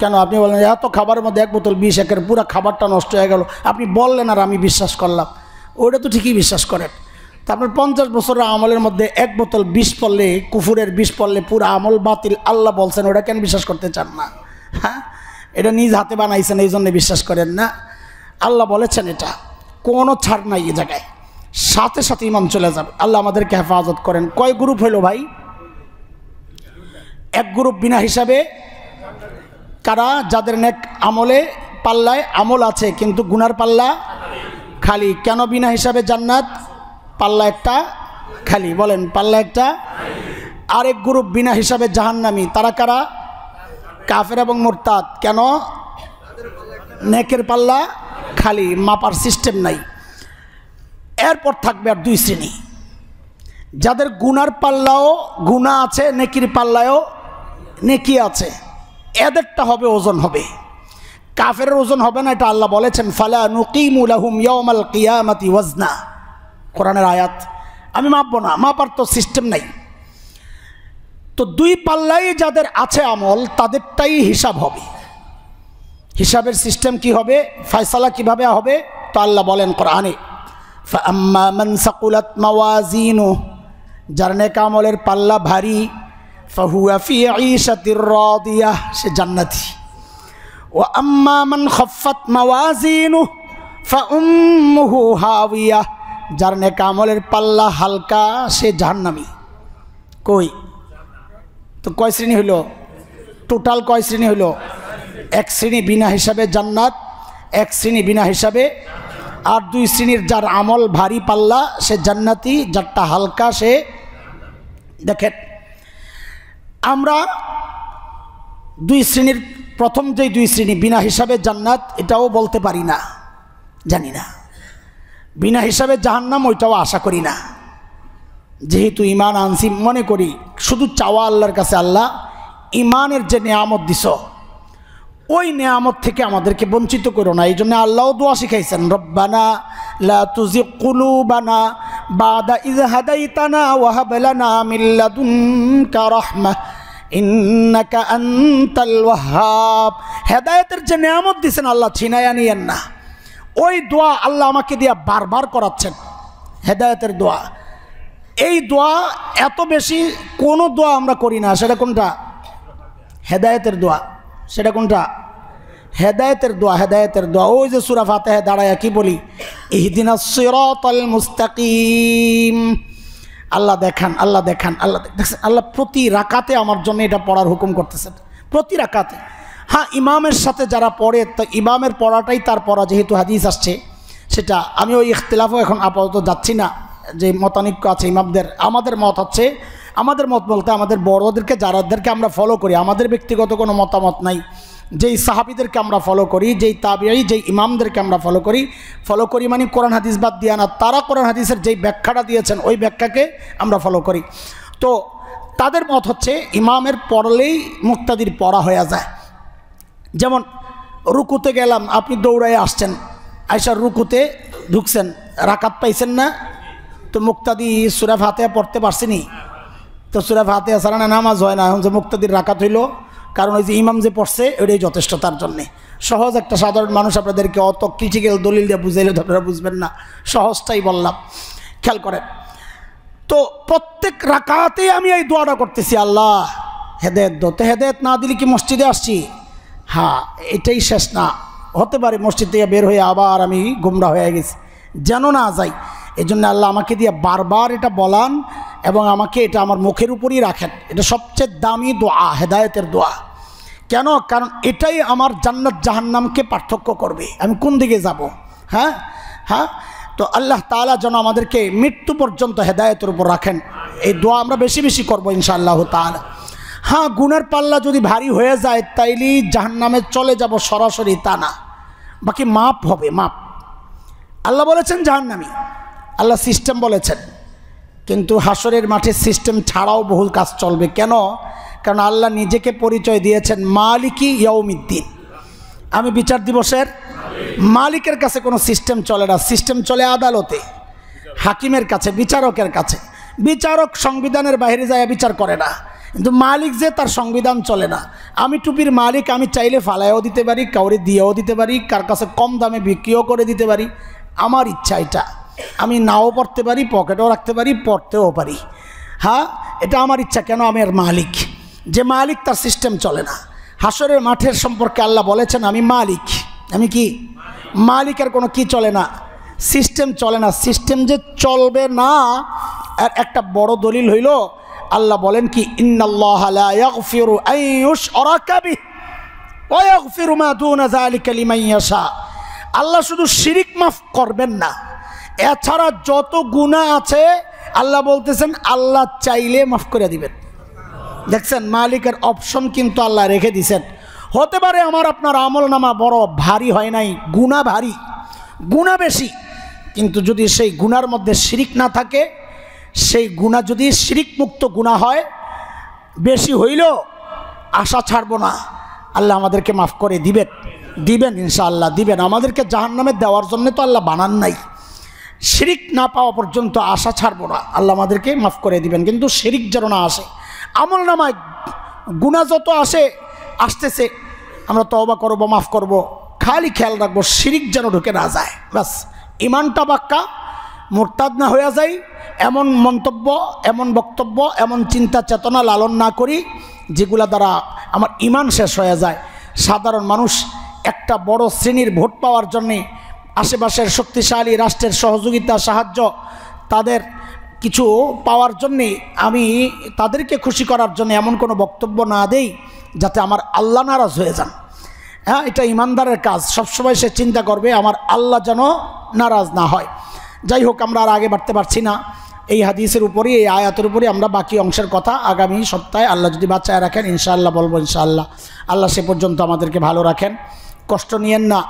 কেন? আপনি বললেন এত খাবারের মধ্যে এক বোতল বিষ, একের পুরো খাবারটা নষ্ট হয়ে গেল, আপনি বললেন আর আমি বিশ্বাস করলাম, ওইটা তো ঠিকই বিশ্বাস করেন। তারপর 50 বছরের আমলের মধ্যে এক বোতল বিষ পড়লে, কুফুরের বিষ পড়লে পুরো আমল বাতিল, আল্লাহ বলছেন, ওটা কেন বিশ্বাস করতে চান না? হ্যাঁ, এটা নিজ হাতে বানাইছেন এই জন্য বিশ্বাস করেন না। আল্লাহ বলেছেন এটা কোনো ছাড় নাই, এই জায়গায় সাথে সাথে ইমান চলে যাবে। আল্লাহ আমাদেরকে হেফাজত করেন। কয় গ্রুপ হইল ভাই? এক গ্রুপ বিনা হিসাবে, কারা? যাদের নেক আমলে পাল্লায় আমল আছে কিন্তু গুনার পাল্লা খালি। কেন বিনা হিসাবে জান্নাত? পাল্লা একটা খালি, বলেন পাল্লা একটা। আরেক গ্রুপ বিনা হিসাবে জাহান্নামী, তারা কারা? কাফের এবং মুরতাদ। কেন? নেকের পাল্লা খালি, মাপার সিস্টেম নাই। এরপর থাকবে আর দুই শ্রেণী, যাদের গুনার পাল্লাও গুনাহ আছে, নেকির পাল্লায়ও নেকি আছে, এদেরটা হবে ওজন হবে, কাফের ওজন হবে না। এটা আল্লাহ বলেছেন ফালা নুকিমু লাহুম ইয়াউমাল কিয়ামাতি ওয়াজনা, কোরআনের আয়াত। আমি মাপবো না, মাপার তো সিস্টেম নাই। তো দুই পাল্লাই যাদের আছে আমল, তাদেরটাই হিসাব হবে। হিসাবের সিস্টেম কি হবে, ফয়সালা কিভাবে হবে? তো আল্লাহ বলেন কোরআনে ফাআম্মা মান সাকুলাত মাওয়াজিনু, যার নেক আমলের পাল্লা ভারী, ফাহুয়া ফি ঈশাতির রাদিয়াহ, সে জান্নাতি। ওয়া আম্মা মান খাফফাত মাওয়াজিনু ফাউম্মুহু হাওিয়া, যার নেক আমলের পাল্লা হালকা, সে জাহান্নামী। কই? তো কয় শ্রেণী হইল? টোটাল কয় শ্রেণী হইল? এক শ্রেণী বিনা হিসাবে জান্নাত, এক শ্রেণী বিনা হিসাবে, আর দুই শ্রেণীর যার আমল ভারী পাল্লা সে জান্নাতি, যারটা হালকা সে। দেখেন আমরা দুই শ্রেণীর, প্রথম যেই দুই শ্রেণী বিনা হিসাবে জান্নাত, এটাও বলতে পারি না, জানি না। বিনা হিসাবে জাহান্নাম, ওইটাও আশা করি না। যেহেতু ইমান আনছি, মনে করি শুধু চাওয়া আল্লাহর কাছে, আল্লাহ ইমানের যে নেয়ামত দিছ, ওই নেয়ামত থেকে আমাদেরকে বঞ্চিত করো না। এই জন্য আল্লাহও দোয়া শিখাইছেন, রব্বানা লা তুজিগ কুলুবানা বাদা ইয হাদাইতানা ওয়া হাব লানা মিন লাদুনকা রাহমাহ ইন্নাকা আনতাল ওয়াহ্হাব। হেদায়েতের যে নেয়ামত দিয়েছেন আল্লাহ ছিনাইয়া নিয়েন না। ওই দোয়া আল্লাহ আমাকে দিয়া বারবার করাচ্ছেন, হেদায়েতের দোয়া। এই দোয়া এত বেশি কোনো দোয়া আমরা করি না। সেটা কোনটা? হেদায়েতের দোয়া। সেটা কোনটা? হেদায়েতের দোয়া। হেদায়েতের দোয়া ওই যে সূরা ফাতিহা দাঁড়ায় কি বলি, ইহদিনাস সিরাতাল মুস্তাকিম। আল্লাহ দেখান, আল্লাহ দেখান, আল্লাহ দেখছেন। আল্লাহ প্রতি রাকাতে আমার জন্য এটা পড়ার হুকুম করতেছেন, প্রতি রাকাতে। হ্যাঁ, ইমামের সাথে যারা পড়ে, তো ইমামের পড়াটাই তার পড়া, যেহেতু হাদিস আসছে। সেটা আমি ওই ইখতিলাফও এখন আপাতত যাচ্ছি না, যে মতানৈক্য আছে ইমামদের। আমাদের মত হচ্ছে, আমাদের মত বলতে আমাদের বড়দেরকে, যারাদেরকে আমরা ফলো করি, আমাদের ব্যক্তিগত কোনো মতামত নাই। যেই সাহাবীদেরকে আমরা ফলো করি, যেই তাবিঈ, যেই ইমামদেরকে আমরা ফলো করি মানে কোরআন হাদিস বাদ দিয়া না, তারা কোরআন হাদিসের যেই ব্যাখ্যাটা দিয়েছেন ওই ব্যাখ্যাকে আমরা ফলো করি। তো তাদের মত হচ্ছে ইমামের পড়লেই মুক্তাদির পড়া হয়ে যায়। যেমন রুকুতে গেলাম, আপনি দৌড়ায় আসছেন, আয়সার রুকুতে ঢুকছেন, রাকাত পাইছেন না, তো মুক্তাদি সূরা ফাতিহা পড়তে পারছেনি। তো সূরা ফাতিহা ছাড়া না নামাজ হয় না। এখন যে মুক্তাদির রাকাত হইল, কারণ ওই যে ইমাম যে পড়ছে ওইটাই যথেষ্ট তার জন্যে। সহজ একটা সাধারণ মানুষ, আপনাদেরকে অত ক্রিটিক্যাল দলিল দিয়ে বুঝাইলে তো আপনারা বুঝবেন না, সহজটাই বললাম, খেয়াল করেন। তো প্রত্যেক রাকাতে আমি এই দোয়াটা করতেছি, আল্লাহ হেদায়েত দাও। তো হেদায়েত না দিলে কি মসজিদে আসছি? হ্যাঁ, এটাই শেষ না, হতে পারে মসজিদ থেকে বের হয়ে আবার আমি গুমরা হয়ে গেছি, যেন না যাই। এই জন্য আল্লাহ আমাকে দিয়ে বারবার এটা বলান এবং আমাকে এটা আমার মুখের উপরই রাখেন। এটা সবচেয়ে দামি দোয়া, হেদায়েতের দোয়া। কেন? কারণ এটাই আমার জান্নাত জাহান্নামকে পার্থক্য করবে, আমি কোন দিকে যাব। হ্যাঁ হ্যাঁ, তো আল্লাহ তাআলা যেন আমাদেরকে মৃত্যু পর্যন্ত হেদায়েতের উপর রাখেন। এই দোয়া আমরা বেশি বেশি করবো ইনশাআল্লাহ তাআলা। হ্যাঁ, গুনার পাল্লা যদি ভারী হয়ে যায় তাইলেই জাহান্নামে চলে যাব সরাসরি, তা না, বাকি মাপ হবে, মাপ। আল্লাহ বলেছেন জাহান্নামী, আল্লাহ সিস্টেম বলেছেন, কিন্তু হাসরের মাঠে সিস্টেম ছাড়াও বহু কাজ চলবে। কেন? কারণ আল্লাহ নিজেকে পরিচয় দিয়েছেন মালিকি ইয়াউমিদ্দিন, আমি বিচার দিবসের মালিকের কাছে কোনো সিস্টেম চলে না, সিস্টেম চলে আদালতে, হাকিমের কাছে, বিচারকের কাছে। বিচারক সংবিধানের বাইরে যায় বিচার করে না, কিন্তু মালিক যে তার সংবিধান চলে না। আমি টুপির মালিক, আমি চাইলে ফালাইও দিতে পারি, কাউরে দিয়েও দিতে পারি, কার কাছে কম দামে বিক্রিও করে দিতে পারি, আমার ইচ্ছা এটা। আমি নাও পড়তে পারি, পকেটেও রাখতে পারি, পড়তেও পারি, হ্যাঁ এটা আমার ইচ্ছা। কেন? আমি এর মালিক। যে মালিক তার সিস্টেম চলে না। হাসরের মাঠের সম্পর্কে আল্লাহ বলেছেন আমি মালিক। আমি কি মালিকের কোনো কি চলে না, সিস্টেম চলে না। সিস্টেম যে চলবে না আর একটা বড় দলিল হইল আল্লাহ বলেন কি ইন্নাল্লাহা লা ইয়াগফিরু আন ইউশরাকা বিহি ওয়া ইয়াগফিরু মা দুনা যালিকা লিমান ইয়াশা। আল্লাহ শুধু শিরিক মাফ করবেন না, এছাড়া যত গুনাহ আছে আল্লাহ বলতেছেন আল্লাহ চাইলে মাফ করে দিবেন। দেখছেন মালিকের অপশন কিন্তু আল্লাহ রেখে দিয়েছেন। হতে পারে আমার আপনার আমল নামা বড় ভারী হয় নাই, গুনাহ ভারী, গুনাহ বেশি, কিন্তু যদি সেই গুনার মধ্যে শিরিক না থাকে, সেই গুনাহ যদি শিরিক মুক্ত গুনাহ হয়, বেশি হইলেও আশা ছাড়বো না আল্লাহ আমাদেরকে মাফ করে দিবেন, দিবেন ইনশাআল্লাহ দিবেন। আমাদেরকে জাহান্নামে দেওয়ার জন্য তো আল্লাহ বানান নাই। শিরিক না পাওয়া পর্যন্ত আশা ছাড়বো না, আল্লাহ আমাদেরকে মাফ করে দিবেন, কিন্তু শিরিক যেন না আসে। আমল নামায় গুনাহ যত আসতেছে আমরা তওবা করব, মাফ করব, খালি খেয়াল রাখবো শিরিক যেন ঢুকে না যায়। বাস ইমানটা পাক্কা, মুরতাদ না হয়ে যায় এমন মন্তব্য, এমন বক্তব্য, এমন চিন্তা চেতনা লালন না করি যেগুলা দ্বারা আমার ইমান শেষ হয়ে যায়। সাধারণ মানুষ একটা বড় শ্রেণীর ভোট পাওয়ার জন্যে, আশেপাশের শক্তিশালী রাষ্ট্রের সহযোগিতা সাহায্য, তাদের কিছু পাওয়ার জন্যে, আমি তাদেরকে খুশি করার জন্য এমন কোনো বক্তব্য না দেই যাতে আমার আল্লাহ নারাজ হয়ে যান। হ্যাঁ, এটা ইমানদারের কাজ। সবসময় সে চিন্তা করবে আমার আল্লাহ যেন নারাজ না হয়। যাই হোক, আমরা আর আগে বাড়তে পারছি না। এই হাদিসের উপরই, এই আয়াতের উপরই আমরা বাকি অংশের কথা আগামী সপ্তাহে আল্লাহ যদি বাঁচায় রাখেন ইনশাআল্লাহ বলবো ইনশাআল্লাহ। আল্লাহ সে পর্যন্ত আমাদেরকে ভালো রাখেন, কষ্ট নিয়েন না।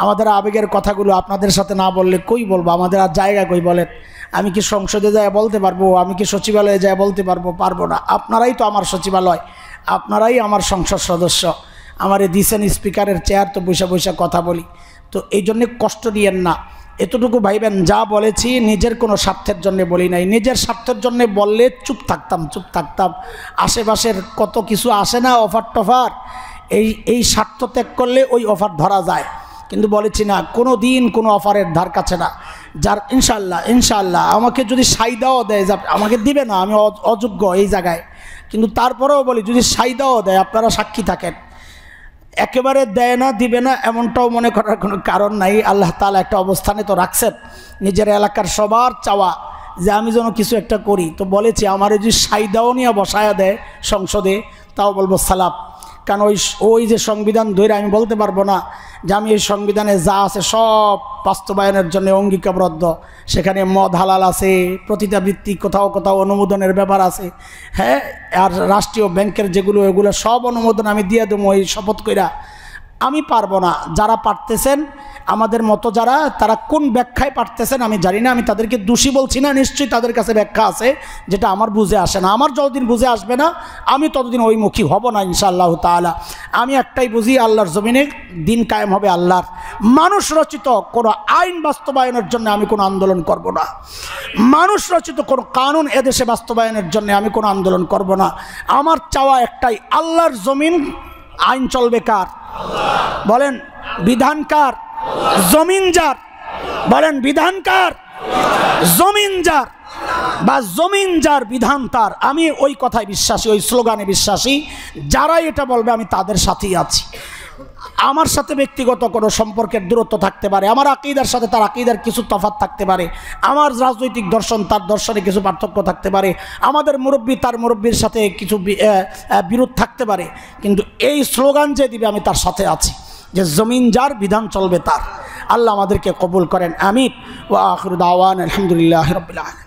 আমাদের আবেগের কথাগুলো আপনাদের সাথে না বললে কই বলবো, আমাদের আর জায়গা কই বলেন? আমি কি সংসদে যায় বলতে পারবো? আমি কি সচিবালয়ে যায় বলতে পারবো? পারবো না। আপনারাই তো আমার সচিবালয়, আপনারাই আমার সংসদ সদস্য, আমারে দিছেন স্পিকারের চেয়ার, তো বৈশা বৈশা কথা বলি। তো এই জন্যে কষ্ট নিয়েন না, এতটুকু ভাইবেন যা বলেছি নিজের কোনো স্বার্থের জন্য বলি নাই। নিজের স্বার্থের জন্য বললে চুপ থাকতাম। আশেপাশের কত কিছু আসে না, অফার টফার, এই স্বার্থ ত্যাগ করলে ওই অফার ধরা যায়। কিন্তু বলেছি না, কোনো দিন কোনো অফারের ধার কাছে না। যার ইনশাআল্লাহ আমাকে যদি সাইদাও দেয়, আমাকে দিবে না, আমি অযোগ্য এই জায়গায়, কিন্তু তারপরেও বলি যদি সাইদাও দেয় আপনারা সাক্ষী থাকেন। একেবারে দেয় না, দিবে না এমনটাও মনে করার কোনো কারণ নাই। আল্লাহ তাআলা একটা অবস্থানে তো রাখছেন, নিজের এলাকার সবার চাওয়া যে আমি যেন কিছু একটা করি। তো বলেছি আমার যদি সাইদাও নিয়ে বসায়া দেয় সংসদে, তাও বলবো সালাম। কারণ ওই যে সংবিধান ধরে আমি বলতে পারবো না যে আমি এই সংবিধানে যা আছে সব বাস্তবায়নের জন্য অঙ্গীকারবদ্ধ। সেখানে মদ হালাল আছে, প্রতিটা ভিত্তিক কোথাও কোথাও অনুমোদনের ব্যাপার আছে, হ্যাঁ, আর রাষ্ট্রীয় ব্যাংকের যেগুলো, এগুলো সব অনুমোদন আমি দিয়ে দেবো এই শপথ কইরা। আমি পারবো না, যারা পারতেছেন আমাদের মতো যারা, তারা কোন ব্যাখ্যায় পারতেছেন আমি জানি না। আমি তাদেরকে দোষী বলছি না, নিশ্চয়ই তাদের কাছে ব্যাখ্যা আছে যেটা আমার বুঝে আসে না। আমার যতদিন বুঝে আসবে না আমি ততদিন ওইমুখী হব না ইনশাআল্লাহ তাআলা। আমি একটাই বুঝি, আল্লাহর জমিনে দিন কায়েম হবে আল্লাহর। মানুষ রচিত কোনো আইন বাস্তবায়নের জন্য আমি কোনো আন্দোলন করব না। মানুষ রচিত কোনো কানুন এদেশে বাস্তবায়নের জন্য আমি কোনো আন্দোলন করব না। আমার চাওয়া একটাই, আল্লাহর জমিন আইন চলবে কার? বলেন বিধান কার? জমিন যার। বলেন বিধান কার? জমিন যার, বা জমিন যার বিধান তার। আমি ওই কথায় বিশ্বাসী, ওই স্লোগানে বিশ্বাসী। যারাই এটা বলবে আমি তাদের সাথেই আছি। আমার সাথে ব্যক্তিগত কোনো সম্পর্কের দূরত্ব থাকতে পারে, আমার আকীদার সাথে তার আকীদার কিছু তফাৎ থাকতে পারে, আমার রাজনৈতিক দর্শন তার দর্শনে কিছু পার্থক্য থাকতে পারে, আমাদের মুরব্বী তার মুরব্বীর সাথে কিছু বিরোধ থাকতে পারে, কিন্তু এই স্লোগান যে দিবে আমি তার সাথে আছি যে জমিন যার, বিধান চলবে তার। আল্লাহ আমাদেরকে কবুল করেন, আমিন। ওয়া আখিরু দাওয়ানা আলহামদুলিল্লাহি রাব্বিল আলামিন।